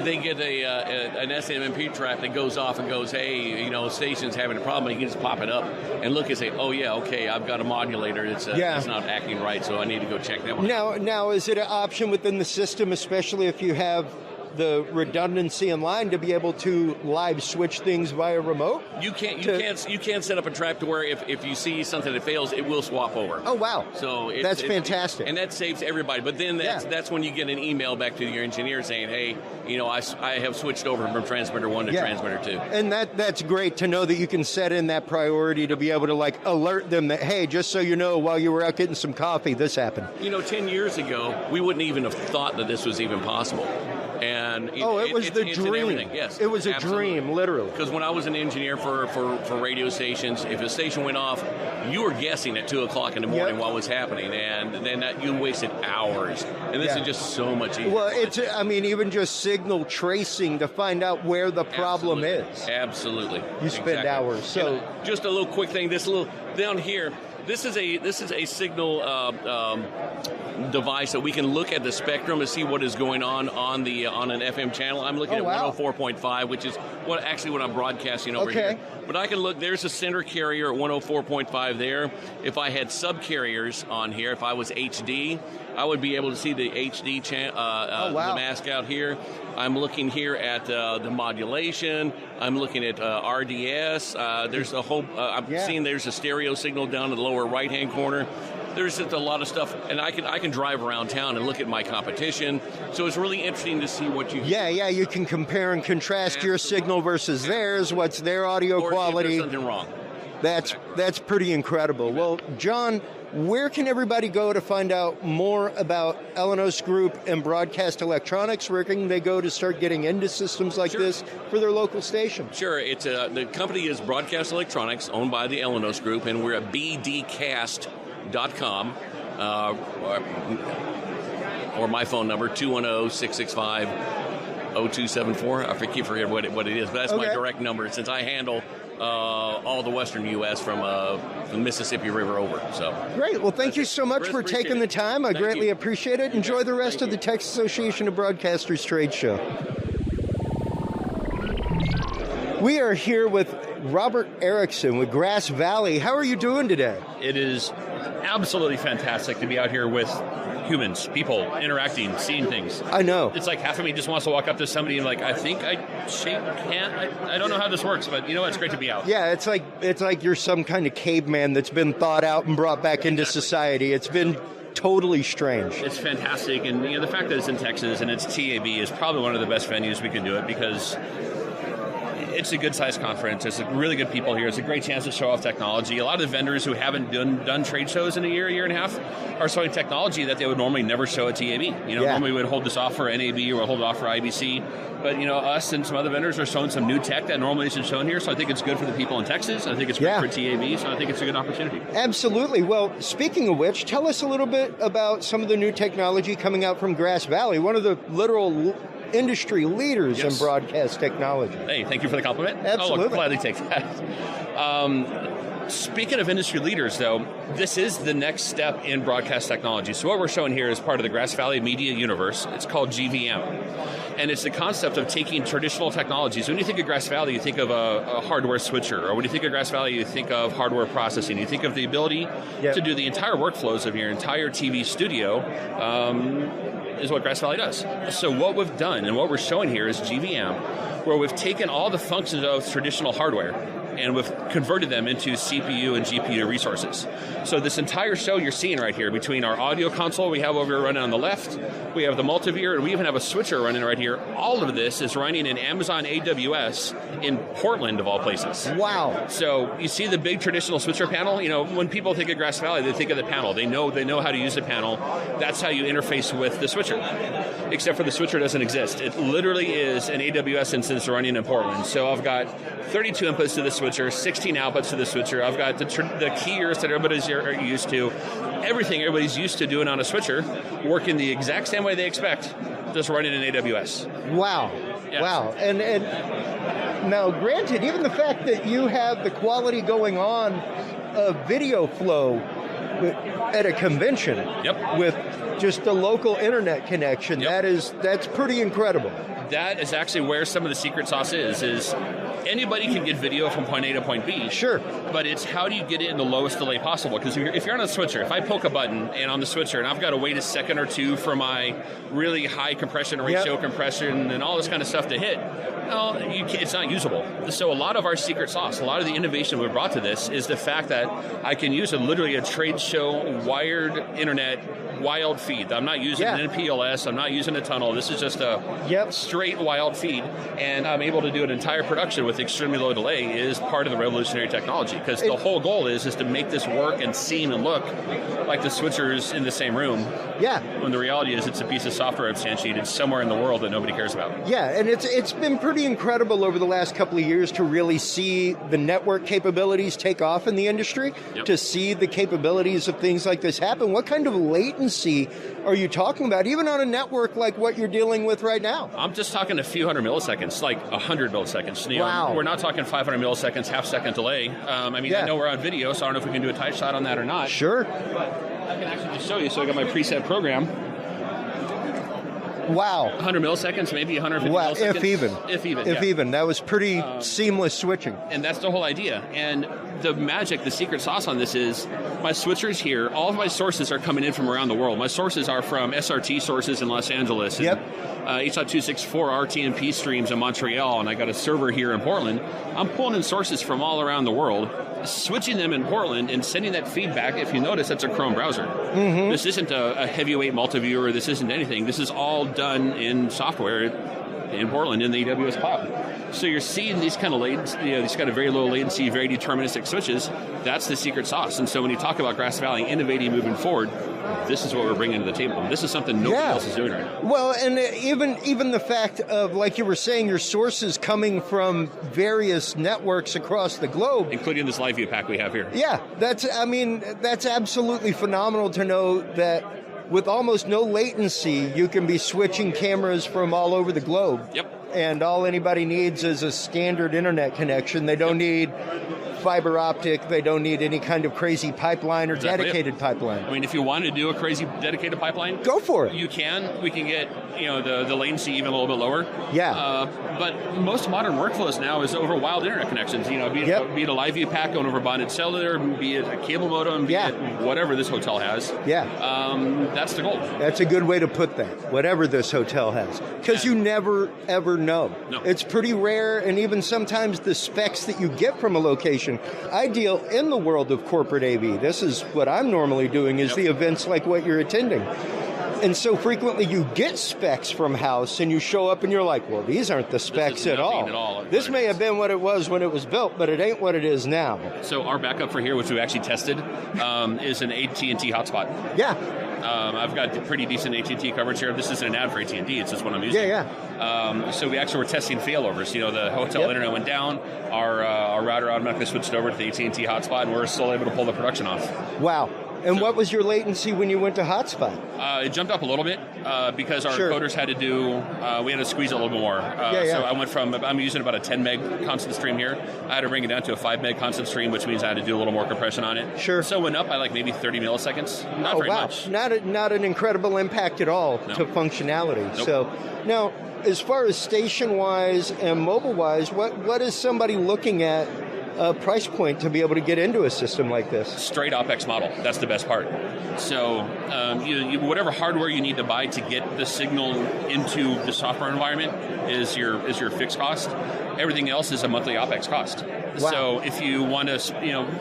They get an SMMP track that goes off and goes, hey, station's having a problem. You can just pop it up and look and say, oh yeah, okay, I've got a modulator that's not acting right, so I need to go check that one out. Now, is it an option within the system, especially if you have the redundancy in line, to be able to live switch things via remote? You can't set up a track to where if you see something that fails, it will swap over. Oh wow! So that's fantastic, and that saves everybody. But then that's when you get an email back to your engineer saying, hey, I have switched over from transmitter 1 to transmitter 2. And that's great to know that you can set in that priority to be able to alert them that, hey, just so you know, while you were out getting some coffee, this happened. 10 years ago, we wouldn't even have thought that this was even possible. And it was the dream. Yes, it was a dream, literally. Because when I was an engineer for radio stations, if a station went off, you were guessing at 2:00 in the morning what was happening, and then you wasted hours. And this is just so much easier. Well, even just signal tracing to find out where the problem is. Absolutely, you spend hours. So just a little quick thing. This little down here. This is a signal device that we can look at the spectrum to see what is going on an FM channel. I'm looking at 104.5, which is what I'm broadcasting over here. But I can look. There's a center carrier at 104.5 there. If I had subcarriers on here, if I was HD, I would be able to see the HD the mask out here. I'm looking here at the modulation. I'm looking at RDS. There's a whole. Seeing there's a stereo signal down in the lower right-hand corner. There's just a lot of stuff, and I can drive around town and look at my competition. So it's really interesting to see what you. Yeah, you can compare and contrast your signal versus theirs. What's their audio quality? If there's something wrong. That's pretty incredible. Well, John, where can everybody go to find out more about Elenos Group and Broadcast Electronics? Where can they go to start getting into systems like this for their local station? Sure. It's the company is Broadcast Electronics, owned by the Elenos Group, and we're at bdcast.com, or my phone number 210-665-0274. I keep forgetting what it is, but that's my direct number since I handle all the western U.S. from the Mississippi River over. So great. Well, thank you so much for taking the time. I greatly appreciate it. Enjoy the rest of the Texas Association of Broadcasters trade show. We are here with Robert Erickson with Grass Valley. How are you doing today? It is absolutely fantastic to be out here with humans, people, interacting, seeing things. I know. It's like half of me just wants to walk up to somebody and I think I shake hand. I don't know how this works, but it's great to be out. Yeah, it's like you're some kind of caveman that's been thawed out and brought back into society. It's been totally strange. It's fantastic, and the fact that it's in Texas and it's TAB is probably one of the best venues we can do it because it's a good-sized conference. There's really good people here. It's a great chance to show off technology. A lot of the vendors who haven't done trade shows in a year and a half are showing technology that they would normally never show at TAB. Normally we would hold this off for NAB or hold it off for IBC. But, us and some other vendors are showing some new tech that normally isn't shown here. So I think it's good for the people in Texas. I think it's great for TAB. So I think it's a good opportunity. Absolutely. Well, speaking of which, tell us a little bit about some of the new technology coming out from Grass Valley. One of the literal industry leaders in broadcast technology. Hey, thank you for the compliment. Absolutely. I'll gladly take that. Speaking of industry leaders, though, this is the next step in broadcast technology. So what we're showing here is part of the Grass Valley Media Universe. It's called GVM. And it's the concept of taking traditional technologies. When you think of Grass Valley, you think of a hardware switcher. Or when you think of Grass Valley, you think of hardware processing. You think of the ability to do the entire workflows of your entire TV studio, is what Grass Valley does. So what we've done and what we're showing here is GVM, where we've taken all the functions of traditional hardware and we've converted them into CPU and GPU resources. So this entire show you're seeing right here, between our audio console we have over here running on the left, we have the multiviewer, and we even have a switcher running right here. All of this is running in Amazon AWS in Portland, of all places. Wow. So you see the big traditional switcher panel? You know, when people think of Grass Valley, they think of the panel. They know how to use the panel. That's how you interface with the switcher. Except for the switcher doesn't exist. It literally is an AWS instance running in Portland. So I've got 32 inputs to the switcher, 16 outputs to the switcher. I've got the keyers that everybody's used to. Everything everybody's used to doing on a switcher, working the exact same way they expect, just running in AWS. Wow. Yes. Wow. And now, granted, even the fact that you have the quality going on of video flow at a convention with just a local internet connection, that's pretty incredible. That is actually where some of the secret sauce is anybody can get video from point A to point B. Sure. But it's how do you get it in the lowest delay possible? Because if you're on a switcher, if I poke a button and on the switcher and I've got to wait a second or two for my really high compression ratio compression and all this kind of stuff to hit, well, it's not usable. So a lot of our secret sauce, a lot of the innovation we've brought to this is the fact that I can use literally a trade show wired internet wild feed. I'm not using an NPLS. I'm not using a tunnel. This is just a straight wild feed, and I'm able to do an entire production with extremely low delay is part of the revolutionary technology, because the whole goal is to make this work and seem and look like the switchers in the same room. Yeah. When the reality is it's a piece of software instantiated somewhere in the world that nobody cares about. Yeah, and it's been pretty incredible over the last couple of years to really see the network capabilities take off in the industry, to see the capabilities of things like this happen. What kind of latency are you talking about, even on a network like what you're dealing with right now? I'm just talking a few hundred milliseconds, like 100 milliseconds. Wow. We're not talking 500 milliseconds, half-second delay. I know we're on video, so I don't know if we can do a tight shot on that or not. Sure. I can actually just show you. So I got my preset program. Wow. 100 milliseconds, maybe 150 milliseconds. If even. That was pretty seamless switching. And that's the whole idea. And the magic, the secret sauce on this is my switchers here, all of my sources are coming in from around the world. My sources are from SRT sources in Los Angeles. And, H.264 RTMP streams in Montreal, and I got a server here in Portland. I'm pulling in sources from all around the world, switching them in Portland and sending that feedback. If you notice, that's a Chrome browser. Mm-hmm. This isn't a heavyweight multiviewer. This isn't anything. This is all done in software in Portland in the AWS cloud. So you're seeing these kind of these kind of very low latency, very deterministic switches. That's the secret sauce. And so when you talk about Grass Valley innovating moving forward, this is what we're bringing to the table. This is something nobody else is doing right now. Well, and even the fact of, like you were saying, your sources coming from various networks across the globe, including this live view pack we have here. Yeah, that's absolutely phenomenal to know that with almost no latency, you can be switching cameras from all over the globe. Yep. And all anybody needs is a standard internet connection. They don't need fiber optic. They don't need any kind of crazy pipeline or dedicated pipeline. I mean, if you want to do a crazy dedicated pipeline, go for it. You can. We can get the latency even a little bit lower. Yeah. But most modern workflows now is over wild internet connections. Be it a live view pack going over bonded cellular, be it a cable modem, be it whatever this hotel has. Yeah. That's the goal. That's a good way to put that. Whatever this hotel has, because you never ever know. No. It's pretty rare, and even sometimes the specs that you get from a location. I deal in the world of corporate AV. This is what I'm normally doing, is the events like what you're attending. And so frequently you get specs from house and you show up and you're like, well, these aren't the specs at all. This may have been what it was when it was built, but it ain't what it is now. So our backup for here, which we actually tested, is an AT&T hotspot. Yeah. I've got pretty decent AT&T coverage here. This isn't an ad for AT&T. It's just what I'm using. So we actually were testing failovers. The hotel internet went down. Our router automatically switched over to the AT&T hotspot, and we're still able to pull the production off. Wow. And what was your latency when you went to hotspot? It jumped up a little bit because our encoders had to do, we had to squeeze it a little bit more. So I went from, I'm using about a 10 meg constant stream here. I had to bring it down to a 5 meg constant stream, which means I had to do a little more compression on it. Sure. So it went up by like maybe 30 milliseconds. Not very much. Not an incredible impact at all to functionality. Nope. So now, as far as station-wise and mobile-wise, what is somebody looking at price point to be able to get into a system like this? Straight OpEx model. That's the best part. So you whatever hardware you need to buy to get the signal into the software environment is your fixed cost. Everything else is a monthly OpEx cost. Wow. So if you want to,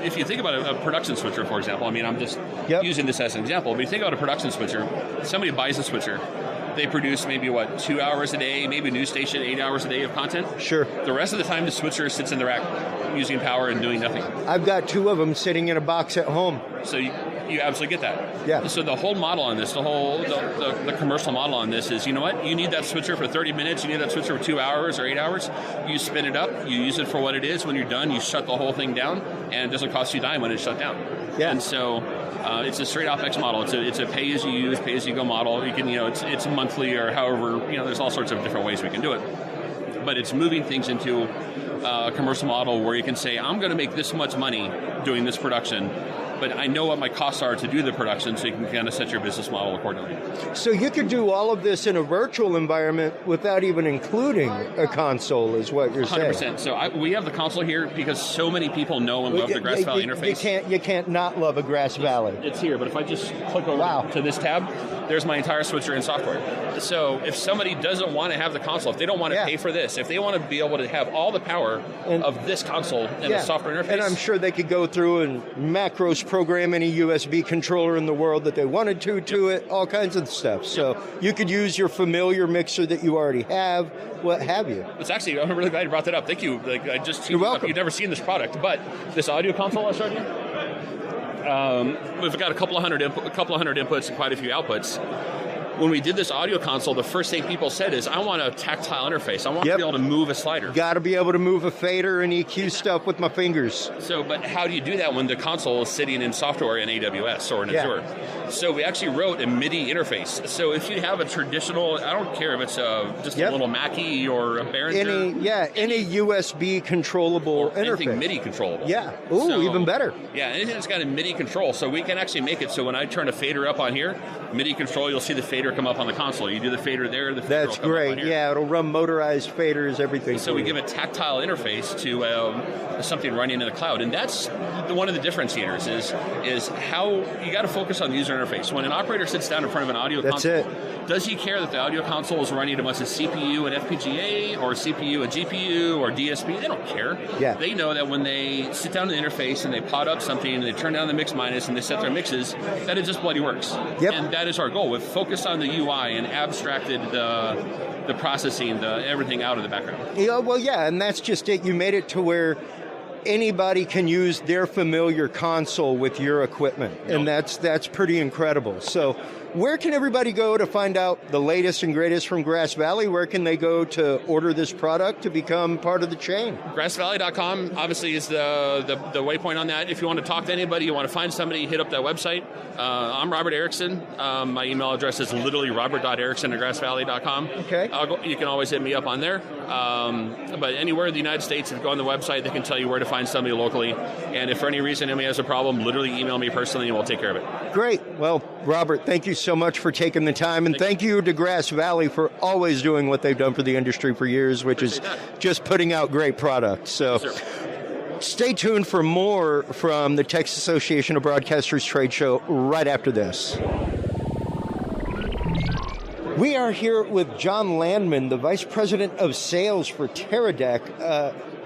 if you think about a production switcher, for example, I mean, I'm just using this as an example, but you think about a production switcher, somebody buys a switcher, they produce maybe, 2 hours a day, maybe a news station, 8 hours a day of content. Sure. The rest of the time, the switcher sits in the rack using power and doing nothing. I've got 2 of them sitting in a box at home. So you absolutely get that. Yeah. So the whole model on this, the commercial model on this is, you know what? You need that switcher for 30 minutes. You need that switcher for 2 hours or 8 hours. You spin it up. You use it for what it is. When you're done, you shut the whole thing down, and it doesn't cost you a dime when it's shut down. Yeah. And so it's a straight OpEx model. It's a pay-as-you-use, pay-as-you-go model. You can, it's monthly or however, there's all sorts of different ways we can do it. But it's moving things into a commercial model where you can say, I'm going to make this much money doing this production, but I know what my costs are to do the production, so you can kind of set your business model accordingly. So you could do all of this in a virtual environment without even including a console, is what you're 100%. saying. 100%. So we have the console here because so many people know and love the Grass Valley interface. You can't not love a Grass Valley. It's here, but if I just click over to this tab, there's my entire switcher and software. So if somebody doesn't want to have the console, if they don't want to pay for this, if they want to be able to have all the power of this console and the software interface. And I'm sure they could go through and macros program any USB controller in the world that they wanted to it, all kinds of stuff. So you could use your familiar mixer that you already have, what have you. It's actually, I'm really glad you brought that up. Thank you. I just You're welcome. You've never seen this product, but this audio console I showed you, we've got a couple of hundred inputs and quite a few outputs. When we did this audio console, the first thing people said is, I want a tactile interface. I want to be able to move a slider. Got to be able to move a fader and EQ stuff with my fingers. So, but how do you do that when the console is sitting in software in AWS or in Azure? So we actually wrote a Midi interface. So if you have a traditional, I don't care if it's just a little Mackie or a Behringer. Any USB controllable interface. Anything MIDI controllable. Yeah. Ooh, even better. Yeah, anything that's got a MIDI control. So we can actually make it so when I turn a fader up on here, MIDI control, you'll see the fader come up on the console. You do the fader there, the fader will come great. up on here. Yeah, it'll run motorized faders, everything. So we give a tactile interface to something running in the cloud, and that's one of the differentiators is how you got to focus on the user interface. When an operator sits down in front of an audio console, does he care that the audio console is running a bunch of CPU and FPGA or CPU and GPU or DSP? They don't care. Yeah. They know that when they sit down in the interface and they pot up something and they turn down the mix minus and they set their mixes, that it just bloody works. Yep. And that is our goal. We've focused on the UI and abstracted the processing, everything out of the background. Yeah, well, yeah, and that's just it. You made it to where anybody can use their familiar console with your equipment, and that's pretty incredible. So where can everybody go to find out the latest and greatest from Grass Valley? Where can they go to order this product to become part of the chain? GrassValley.com obviously is the waypoint on that. If you want to talk to anybody, you want to find somebody, hit up that website. I'm Robert Erickson. My email address is literally robert.erickson@grassvalley.com. Okay. You can always hit me up on there. But anywhere in the United States, if you go on the website, they can tell you where to find somebody locally. And if for any reason anybody has a problem, literally email me personally and we'll take care of it. Great. Well, Robert, thank you so much for taking the time, and thank you to Grass Valley for always doing what they've done for the industry for years, which is just putting out great products. So stay tuned for more from the Texas Association of Broadcasters trade show right after this. We are here with John Landman, the Vice President of Sales for Teradek.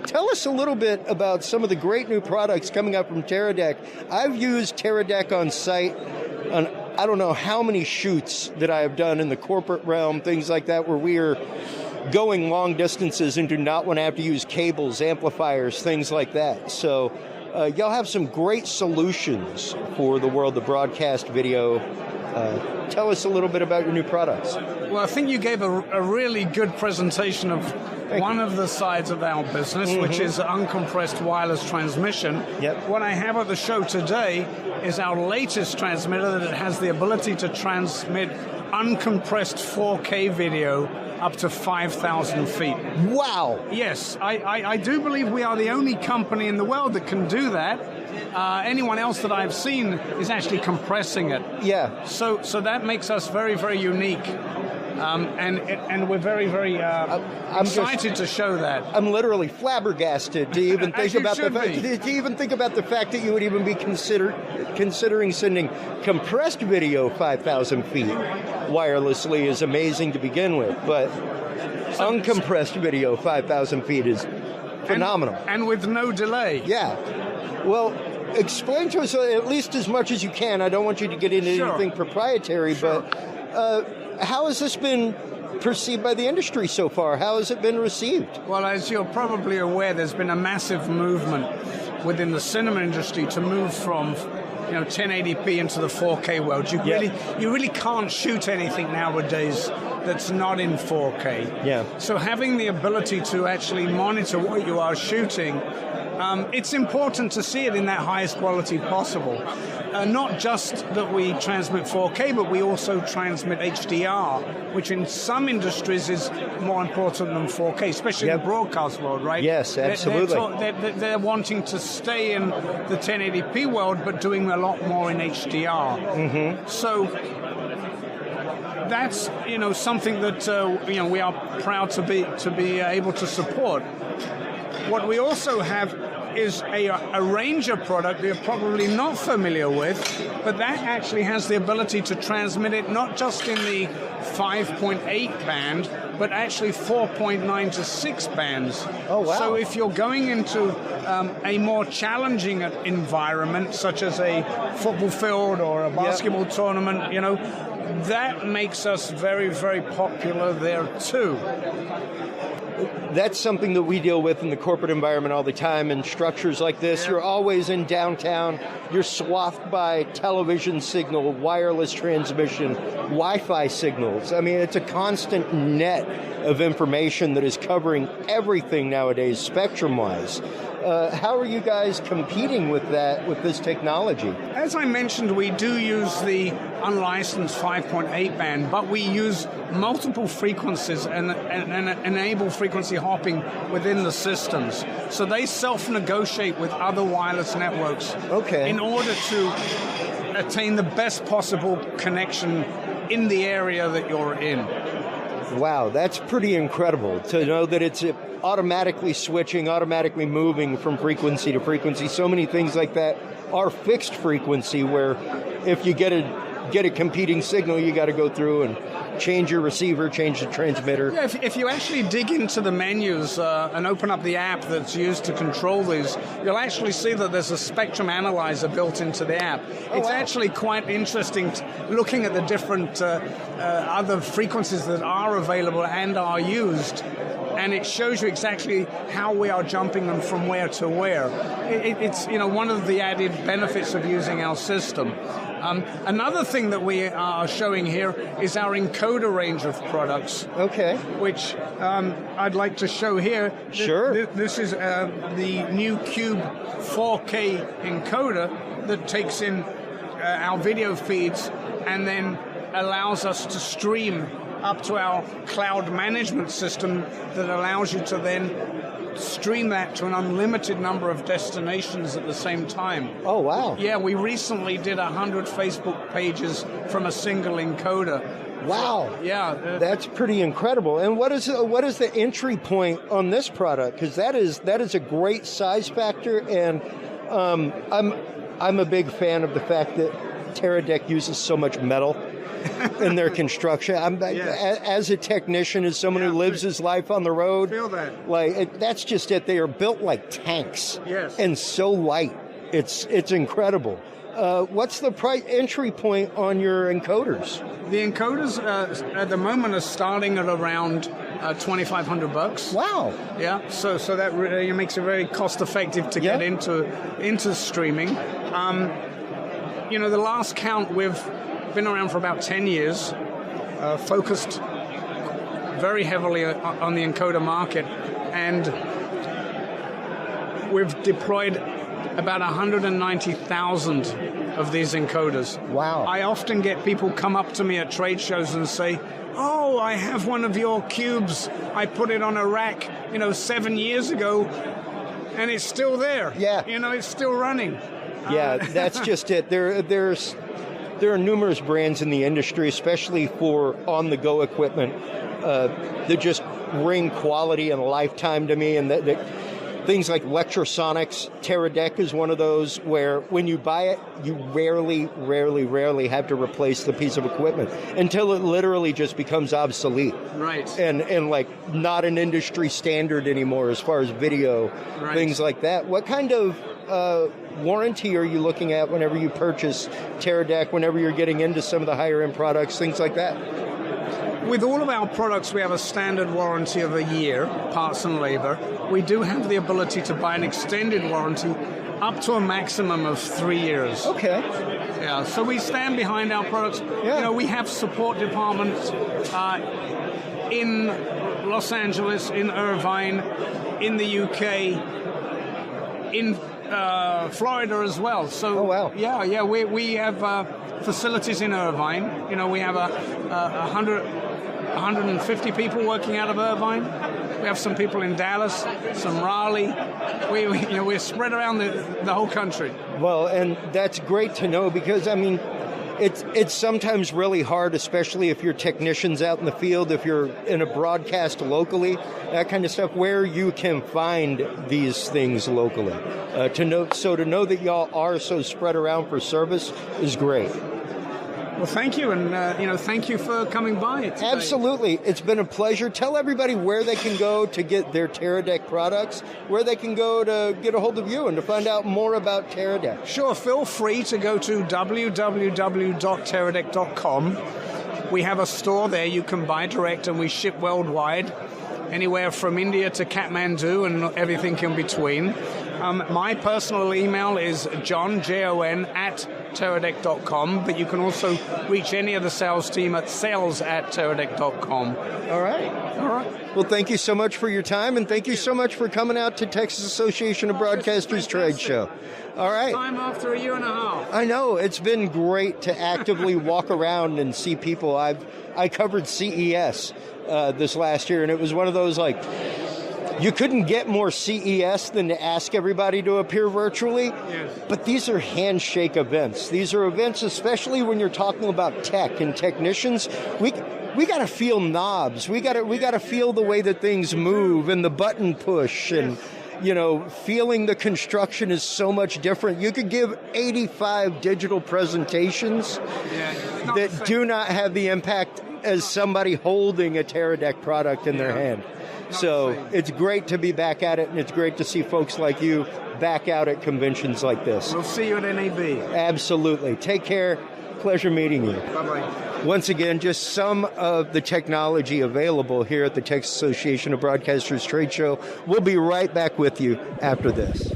Tell us a little bit about some of the great new products coming up from Teradek. I've used Teradek on site on I don't know how many shoots that I have done in the corporate realm, things like that, where we are going long distances and do not want to have to use cables, amplifiers, things like that. So Y'all have some great solutions for the world of broadcast video. Tell us a little bit about your new products. Well, I think you gave a really good presentation of one of the sides of our business, which is uncompressed wireless transmission. Yep. What I have at the show today is our latest transmitter that has the ability to transmit uncompressed 4K video up to 5,000 feet. Wow! Yes, I do believe we are the only company in the world that can do that. Anyone else that I've seen is actually compressing it. Yeah. So that makes us very, very unique. And we're very, very excited to show that. I'm literally flabbergasted to even think about the fact that you would even be considering sending compressed video 5,000 feet wirelessly is amazing to begin with, but uncompressed video 5,000 feet is phenomenal. And with no delay. Yeah. Well, explain to us at least as much as you can. I don't want you to get into anything proprietary, but how has this been perceived by the industry so far? How has it been received? Well, as you're probably aware, there's been a massive movement within the cinema industry to move from 1080p into the 4K world. You really can't shoot anything nowadays that's not in 4K. Yeah. So having the ability to actually monitor what you are shooting, it's important to see it in that highest quality possible. Not just that we transmit 4K, but we also transmit HDR, which in some industries is more important than 4K, especially in the broadcast world, right? Yes, absolutely. They're wanting to stay in the 1080p world, but doing a lot more in HDR. Mm-hmm. So that's something that we are proud to be able to support. What we also have is a Ranger product that you're probably not familiar with, but that actually has the ability to transmit it not just in the 5.8 band, but actually 4.9 to 6 bands. Oh, wow. So if you're going into a more challenging environment, such as a football field or a basketball tournament, that makes us very, very popular there too. That's something that we deal with in the corporate environment all the time in structures like this. You're always in downtown. You're swathed by television signal, wireless transmission, Wi-Fi signals. I mean, it's a constant net of information that is covering everything nowadays, spectrum-wise. How are you guys competing with that, with this technology? As I mentioned, we do use the unlicensed 5.8 band, but we use multiple frequencies and enable frequency hopping within the systems. So they self-negotiate with other wireless networks in order to attain the best possible connection in the area that you're in. Wow, that's pretty incredible to know that it's automatically switching, automatically moving from frequency to frequency. So many things like that are fixed frequency, where if you get a competing signal, you got to go through and change your receiver, change the transmitter. Yeah, if you actually dig into the menus and open up the app that's used to control these, you'll actually see that there's a spectrum analyzer built into the app. It's actually quite interesting looking at the different other frequencies that are available and are used. And it shows you exactly how we are jumping them from where to where. It's one of the added benefits of using our system. Another thing that we are showing here is our encoder range of products. Okay. Which I'd like to show here. Sure. This is the new Cube 4K encoder that takes in our video feeds and then allows us to stream up to our cloud management system that allows you to then stream that to an unlimited number of destinations at the same time. Oh, wow. Yeah, we recently did 100 Facebook pages from a single encoder. Wow. Yeah. That's pretty incredible. And what is the entry point on this product? Because that is a great size factor, and I'm a big fan of the fact that Teradek uses so much metal in their construction. As a technician, as someone who lives his life on the road, feel that. That's just it. They are built like tanks, and so light. It's incredible. What's the entry point on your encoders? The encoders at the moment are starting at around $2,500. Wow. Yeah. So that really makes it very cost effective to get into streaming. The last count, we've been around for about 10 years, focused very heavily on the encoder market, and we've deployed about 190,000 of these encoders. Wow. I often get people come up to me at trade shows and say, "Oh, I have one of your cubes. I put it on a rack, 7 years ago, and it's still there. Yeah. It's still running." Yeah, that's just it. There are numerous brands in the industry, especially for on-the-go equipment, that just bring quality and lifetime to me, and that things like Lectrosonics, Teradek is one of those where when you buy it, you rarely have to replace the piece of equipment until it literally just becomes obsolete. Right. And like not an industry standard anymore as far as video, things like that. What kind of warranty are you looking at whenever you purchase Teradek, whenever you're getting into some of the higher end products, things like that? With all of our products, we have a standard warranty of a year, parts and labor. We do have the ability to buy an extended warranty up to a maximum of 3 years. Okay. Yeah, so we stand behind our products. Yeah. We have support departments in Los Angeles, in Irvine, in the UK, in Florida as well. So, oh, wow. Yeah, we have facilities in Irvine. We have 150 people working out of Irvine. We have some people in Dallas, some Raleigh. We're spread around the whole country. Well, and that's great to know because, it's sometimes really hard, especially if you're technicians out in the field, if you're in a broadcast locally, that kind of stuff, where you can find these things locally. To know that y'all are so spread around for service is great. Well, thank you, and thank you for coming by today. Absolutely. It's been a pleasure. Tell everybody where they can go to get their Teradek products, where they can go to get a hold of you and to find out more about Teradek. Sure. Feel free to go to www.teradek.com. We have a store there you can buy direct, and we ship worldwide, anywhere from India to Kathmandu and everything in between. My personal email is john@teradek.com, but you can also reach any of the sales team at sales@teradek.com. All right. Well, thank you so much for your time, and thank you so much for coming out to Texas Association of Broadcasters Trade Show. All right. Time after a year and a half. I know. It's been great to actively walk around and see people. I covered CES this last year, and it was one of those, you couldn't get more CES than to ask everybody to appear virtually. Yes. But these are handshake events. These are events, especially when you're talking about tech and technicians. We got to feel knobs. We got to feel the way that things move and the button push, and feeling the construction is so much different. You could give 85 digital presentations that do not have the impact as somebody holding a Teradek product in their hand. So it's great to be back at it, and it's great to see folks like you back out at conventions like this. We'll see you at NAB. Absolutely. Take care. Pleasure meeting you. Bye-bye. Once again, just some of the technology available here at the Texas Association of Broadcasters Trade Show. We'll be right back with you after this.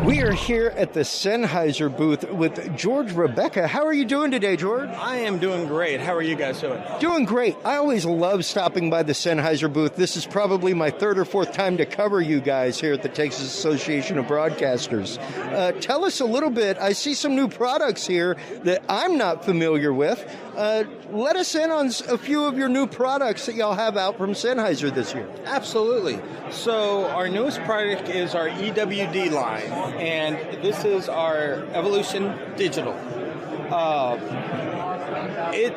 We are here at the Sennheiser booth with George Rebecca. How are you doing today, George? I am doing great. How are you guys doing? Doing great. I always love stopping by the Sennheiser booth. This is probably my third or fourth time to cover you guys here at the Texas Association of Broadcasters. Tell us a little bit. I see some new products here that I'm not familiar with. Let us in on a few of your new products that y'all have out from Sennheiser this year. Absolutely. So our newest product is our EWD line, and this is our Evolution Digital. It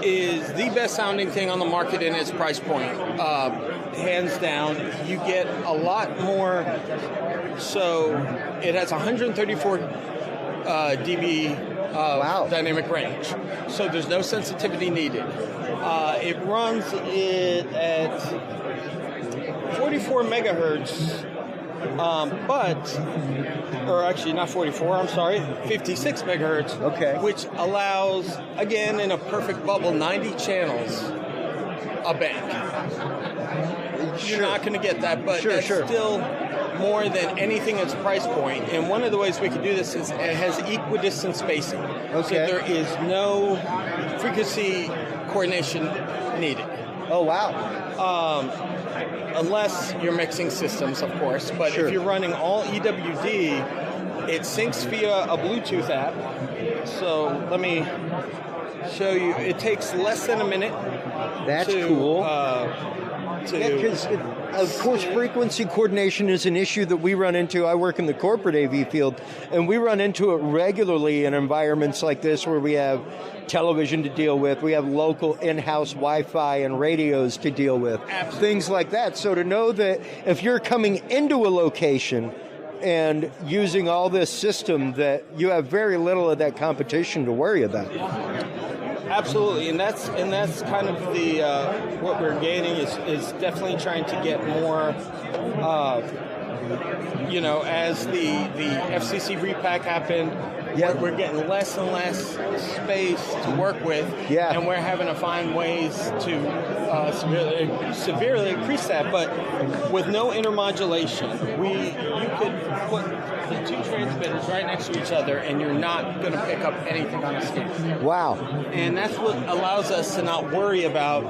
is the best sounding thing on the market in its price point. Hands down, you get a lot more. So it has 134 dB dynamic range. So there's no sensitivity needed. It runs it at 44 megahertz, or actually not 44, I'm sorry, 56 megahertz, which allows, again, in a perfect bubble, 90 channels a bank. Sure. You're not going to get that, but Sure, that's sure. still more than anything that's price point. And one of the ways we can do this is it has equidistant spacing. Okay. So there is no frequency coordination needed. Oh, wow. Unless you're mixing systems, of course. But Sure. if you're running all EWD, it syncs via a Bluetooth app. So let me show you. It takes less than a minute. That's to, cool. Because of course, frequency coordination is an issue that we run into. I work in the corporate AV field, and we run into it regularly in environments like this where we have television to deal with, we have local in-house Wi-Fi and radios to deal with, things like that. So to know that if you're coming into a location and using all this system, that you have very little of that competition to worry about. Absolutely, and that's kind of the what we're gaining is definitely trying to get more. As the FCC repack happened, we're getting less and less space to work with, and we're having to find ways to severely increase that. But with no intermodulation, you could put the two transmitters right next to each other, and you're not going to pick up anything on the scan. Wow! And that's what allows us to not worry about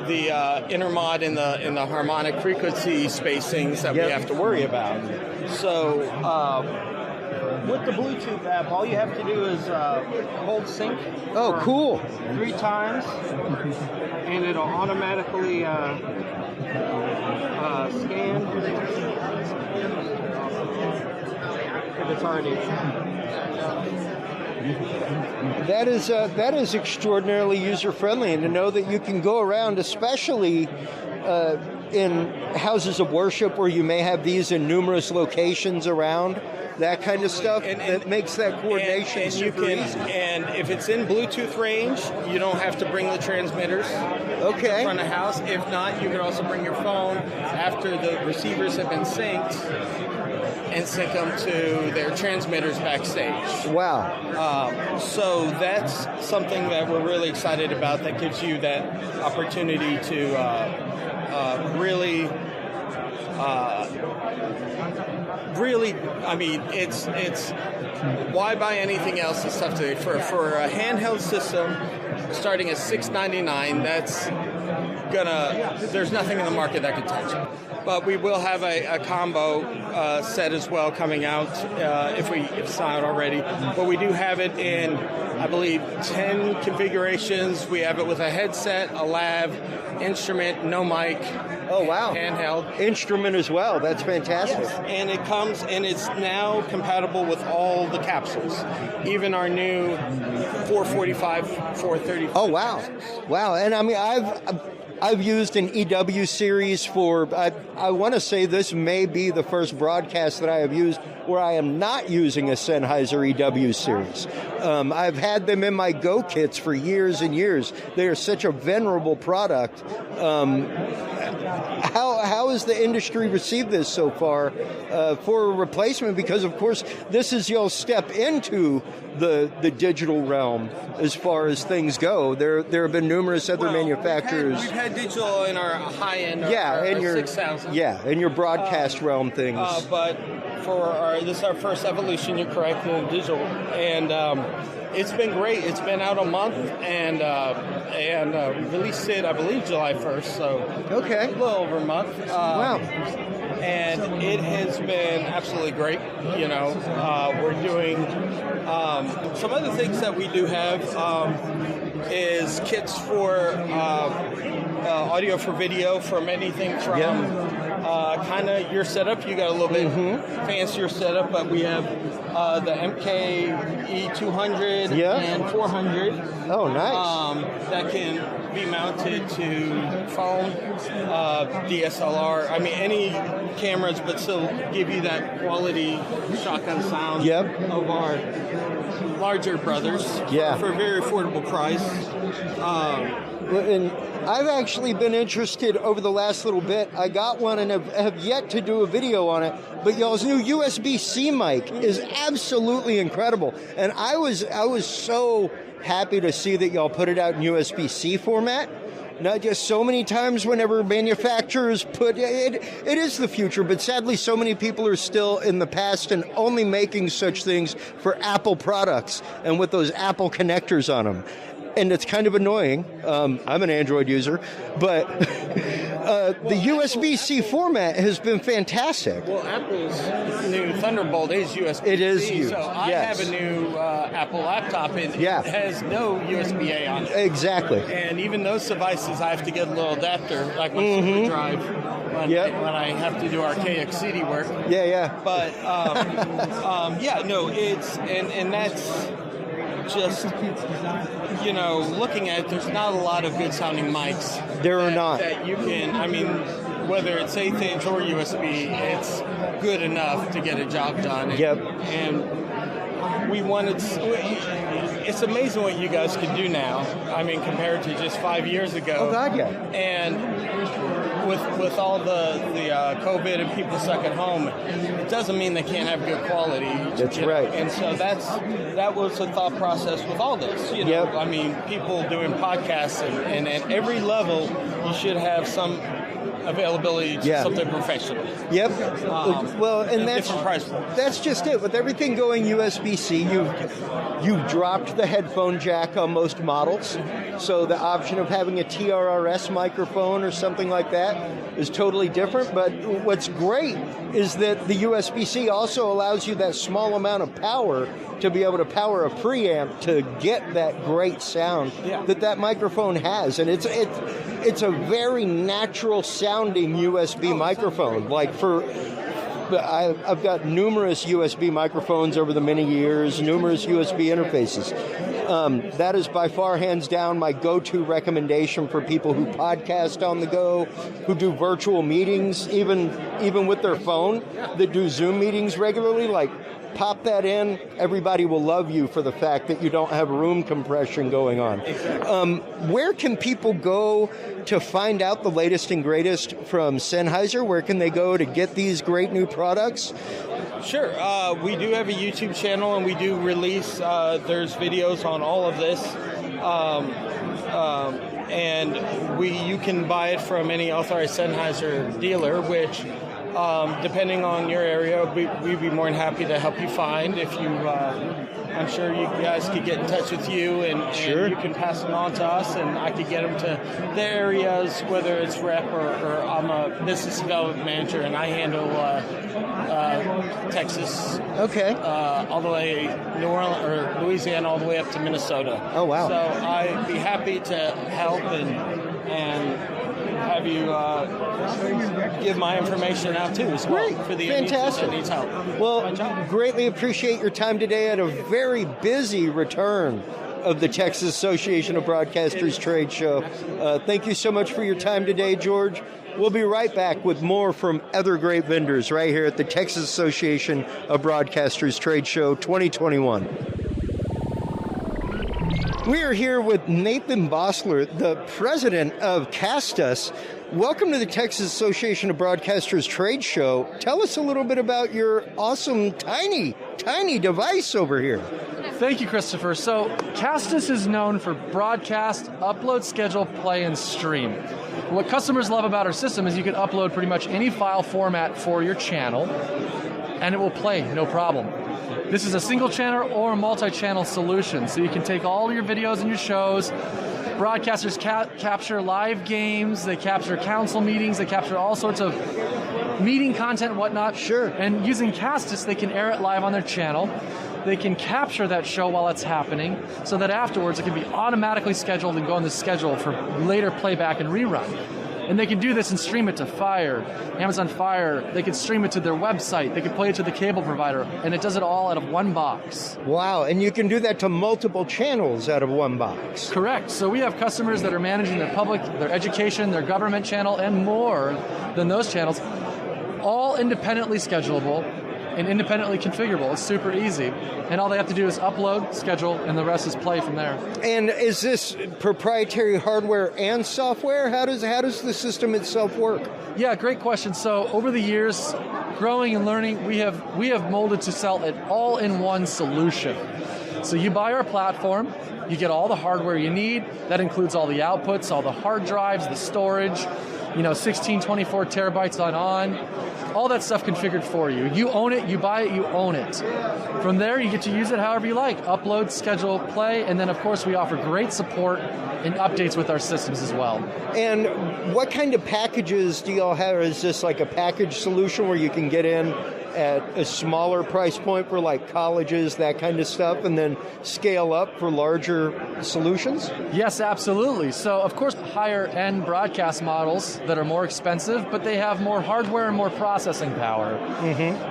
the intermod in the harmonic frequency spacings that we have to worry about. So with the Bluetooth app, all you have to do is hold sync. Oh, cool! 3 times, and it'll automatically scan. If it's already. That is extraordinarily user-friendly, and to know that you can go around, especially in houses of worship where you may have these in numerous locations around, that kind of stuff, that makes that coordination super easy. And if it's in Bluetooth range, you don't have to bring the transmitters to the front of the house. If not, you can also bring your phone after the receivers have been synced and sync them to their transmitters backstage. Wow. So that's something that we're really excited about, that gives you that opportunity to really, I mean, it's why buy anything else? It's tough to for a handheld system starting at $699. That's there's nothing in the market that can touch it. But we will have a combo set as well coming out if it's not already. But we do have it in, I believe, 10 configurations. We have it with a headset, a lav, instrument, no mic. Oh, wow. Handheld. Instrument as well. That's fantastic. Yes, and it comes, and it's now compatible with all the capsules, even our new 445, 430. Oh, wow. Wow. And I mean, I've used an EW series for, I want to say this may be the first broadcast that I have used where I am not using a Sennheiser EW series. I've had them in my Go kits for years and years. They are such a venerable product. How has the industry received this so far for a replacement? Because, of course, this is your step into the digital realm as far as things go. There have been numerous other manufacturers. We've had digital in our high end, and your 6,000. Yeah, in your broadcast realm things. But for this is our first evolution. You're correct, in digital, and it's been great. It's been out a month, and we released it, I believe, July 1st. So a little over a month. Wow. And it has been absolutely great. You know, we're doing some other things that we do have is kits for audio for video, from anything from kind of your setup. You got a little bit fancier setup, but we have the MKE200 and 400. Oh, nice. That can be mounted to phone, DSLR. I mean, any cameras, but still give you that quality shotgun sound of our larger brothers for a very affordable price. And I've actually been interested over the last little bit. I got one and have yet to do a video on it, but y'all's new USB-C mic is absolutely incredible. And I was so happy to see that y'all put it out in USB-C format, Not just so many times whenever manufacturers put it is the future, but sadly so many people are still in the past and only making such things for Apple products and with those Apple connectors on them. And it's kind of annoying. I'm an Android user, but the USB-C format has been fantastic. Well, Apple's new Thunderbolt is USB-C. It is used, so I have a new Apple laptop, and it has no USB-A on it. Exactly. And even those devices, I have to get a little adapter, like my super drive, when I have to do archaic CD work. Yeah. But, it's, and that's just, looking at it, there's not a lot of good sounding mics. There are not. That you can, whether it's 1/8 inch or USB, it's good enough to get a job done. And we wanted, it's amazing what you guys can do now. Compared to just 5 years ago. Oh, God, yeah. And with all the COVID and people stuck at home, it doesn't mean they can't have good quality. That's right. And so that was the thought process with all this. People doing podcasts, and at every level, you should have some availability to something professional. Yep. And that's different price points. That's just it. With everything going USB-C, you've dropped the headphone jack on most models. So the option of having a TRRS microphone or something like that is totally different. But what's great is that the USB-C also allows you that small amount of power to be able to power a preamp to get that great sound that microphone has. And it's a very natural sounding USB microphone. I've got numerous USB microphones over the many years, numerous USB interfaces. That is by far, hands down, my go-to recommendation for people who podcast on the go, who do virtual meetings, even with their phone, that do Zoom meetings regularly. Pop that in. Everybody will love you for the fact that you don't have room compression going on. Where can people go to find out the latest and greatest from Sennheiser? Where can they go to get these great new products? Sure. We do have a YouTube channel, and we do release, there's videos on all of this. And you can buy it from any authorized Sennheiser dealer, which... depending on your area, we'd be more than happy to help you find. If you, I'm sure you guys could get in touch with you, and you can pass them on to us, and I could get them to the areas, whether it's rep or I'm a business development manager, and I handle Texas, all the way New Orleans or Louisiana, all the way up to Minnesota. Oh wow! So I'd be happy to help and have you give my information out too as well. Great. For the Fantastic. that needs help. Well, greatly appreciate your time today at a very busy return of the Texas Association of Broadcasters trade show. Thank you so much for your time today, George. We'll be right back with more from other great vendors right here at the Texas Association of Broadcasters trade show 2021. We are here with Nathan Bossler, the president of Castus. Welcome to the Texas Association of Broadcasters trade show. Tell us a little bit about your awesome, tiny device over here. Thank you, Christopher. So, Castus is known for broadcast, upload, schedule, play, and stream. What customers love about our system is you can upload pretty much any file format for your channel, and it will play, no problem. This is a single channel or a multi-channel solution, so you can take all your videos and your shows. Broadcasters capture live games, they capture council meetings, they capture all sorts of meeting content and whatnot. Sure. And using Castus, they can air it live on their channel. They can capture that show while it's happening, so that afterwards it can be automatically scheduled and go on the schedule for later playback and rerun. And they can do this and stream it to Fire, Amazon Fire. They can stream it to their website. They can play it to the cable provider. And it does it all out of one box. Wow. And you can do that to multiple channels out of one box. Correct. So we have customers that are managing their public, their education, their government channel, and more than those channels, all independently schedulable and independently configurable. It's super easy. And all they have to do is upload, schedule, and the rest is play from there. And is this proprietary hardware and software? How does the system itself work? Yeah, great question. So over the years, growing and learning, we have molded to sell an all-in-one solution. So you buy our platform, You get all the hardware you need. That includes all the outputs, all the hard drives, the storage, 16, 24 terabytes on. All that stuff configured for you. You own it, you buy it, you own it. From there, you get to use it however you like. Upload, schedule, play, and then, of course, we offer great support and updates with our systems as well. And what kind of packages do y'all have? Is this like a package solution where you can get in at a smaller price point for like colleges, that kind of stuff, and then scale up for larger solutions? Yes, absolutely. So, of course, higher-end broadcast models that are more expensive, but they have more hardware and more processing power.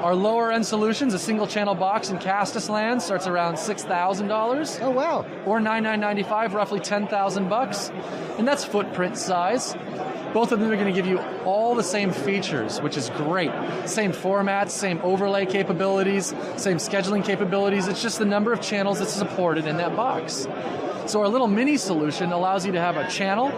Our lower-end solutions, a single-channel box in Castus land, starts around $6,000. Oh, wow. Or $9,995, roughly $10,000. And that's footprint size. Both of them are going to give you all the same features, which is great. Same formats, same overlay capabilities, same scheduling capabilities. It's just the number of channels that's supported in that box. So our little mini solution allows you to have a channel,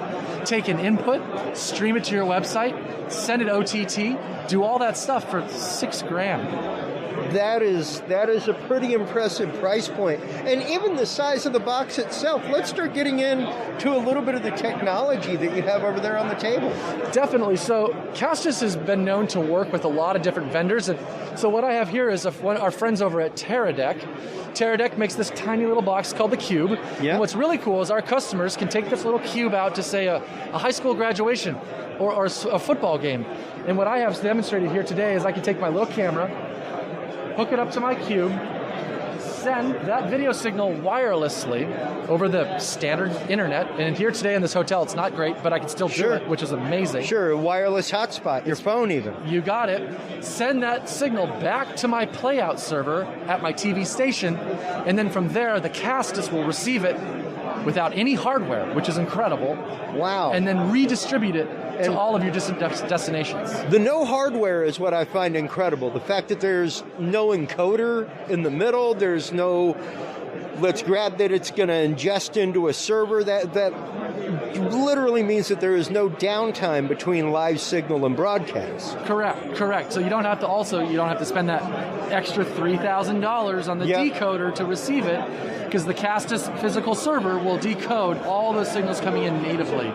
take an input, stream it to your website, send it OTT, do all that stuff for $6,000. That is a pretty impressive price point. And even the size of the box itself, let's start getting into a little bit of the technology that you have over there on the table. Definitely. So Castus has been known to work with a lot of different vendors. And so what I have here is our friends over at Teradek. Teradek makes this tiny little box called the Cube. Yeah. And what's really cool is our customers can take this little cube out to, say, a high school graduation or a football game. And what I have demonstrated here today is I can take my little camera, hook it up to my cube, send that video signal wirelessly over the standard internet. And here today in this hotel, it's not great, but I can still do it, which is amazing. Sure, a wireless hotspot, your phone even. You got it. Send that signal back to my playout server at my TV station, and then from there, the Castus will receive it without any hardware, which is incredible. Wow. And then redistribute it to all of your destinations. The no hardware is what I find incredible. The fact that there's no encoder in the middle, there's no, let's grab that it's going to ingest into a server, that literally means that there is no downtime between live signal and broadcast. Correct. So you don't have to spend that extra $3,000 on the decoder to receive it, because the Castus physical server will decode all those signals coming in natively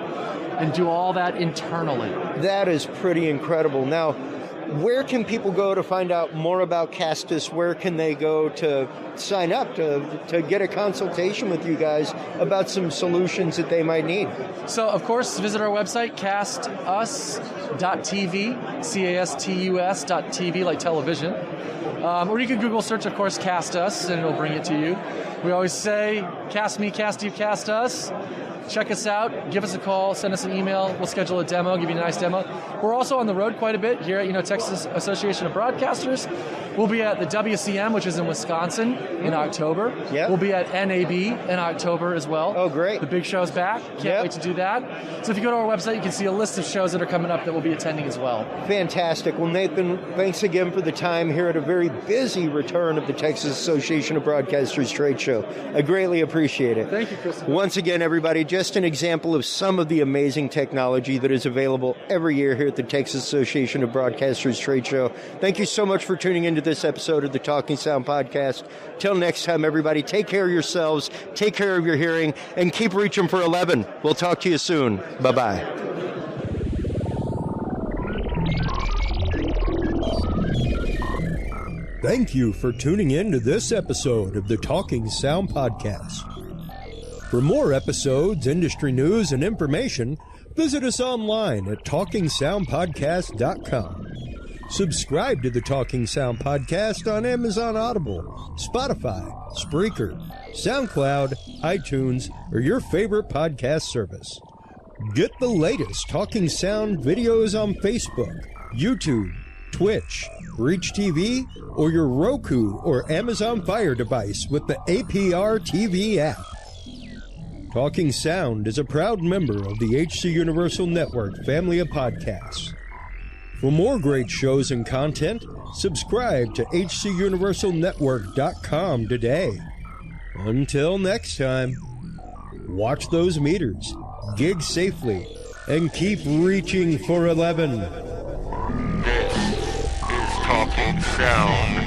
and do all that internally. That is pretty incredible. Now, where can people go to find out more about Castus? Where can they go to sign up to get a consultation with you guys about some solutions that they might need? So, of course, visit our website, castus.tv, castus.tv, like television. Or you can Google search, of course, Cast Us, and it'll bring it to you. We always say, cast me, cast you, cast us. Check us out, give us a call, send us an email, we'll schedule a demo, give you a nice demo. We're also on the road quite a bit here at Texas Association of Broadcasters. We'll be at the WCM, which is in Wisconsin, in October. Yep. We'll be at NAB in October as well. Oh, great. The big show's back. Can't wait to do that. So if you go to our website, you can see a list of shows that are coming up that we'll be attending as well. Fantastic. Well, Nathan, thanks again for the time here at a very busy return of the Texas Association of Broadcasters trade show. I greatly appreciate it. Thank you, Christopher. Once again, everybody, just an example of some of the amazing technology that is available every year here at the Texas Association of Broadcasters trade show. Thank you so much for tuning into this episode of the Talking Sound Podcast. Till next time, everybody, take care of yourselves, take care of your hearing, and keep reaching for 11. We'll talk to you soon. Bye-bye. Thank you for tuning in to this episode of the Talking Sound Podcast. For more episodes, industry news, and information, visit us online at TalkingSoundPodcast.com. Subscribe to the Talking Sound Podcast on Amazon Audible, Spotify, Spreaker, SoundCloud, iTunes, or your favorite podcast service. Get the latest Talking Sound videos on Facebook, YouTube, Twitch, Reach TV, or your Roku or Amazon Fire device with the APR TV app. Talking Sound is a proud member of the HC Universal Network family of podcasts. For more great shows and content, subscribe to hcuniversalnetwork.com today. Until next time, watch those meters, gig safely, and keep reaching for 11. This is Talking Sound.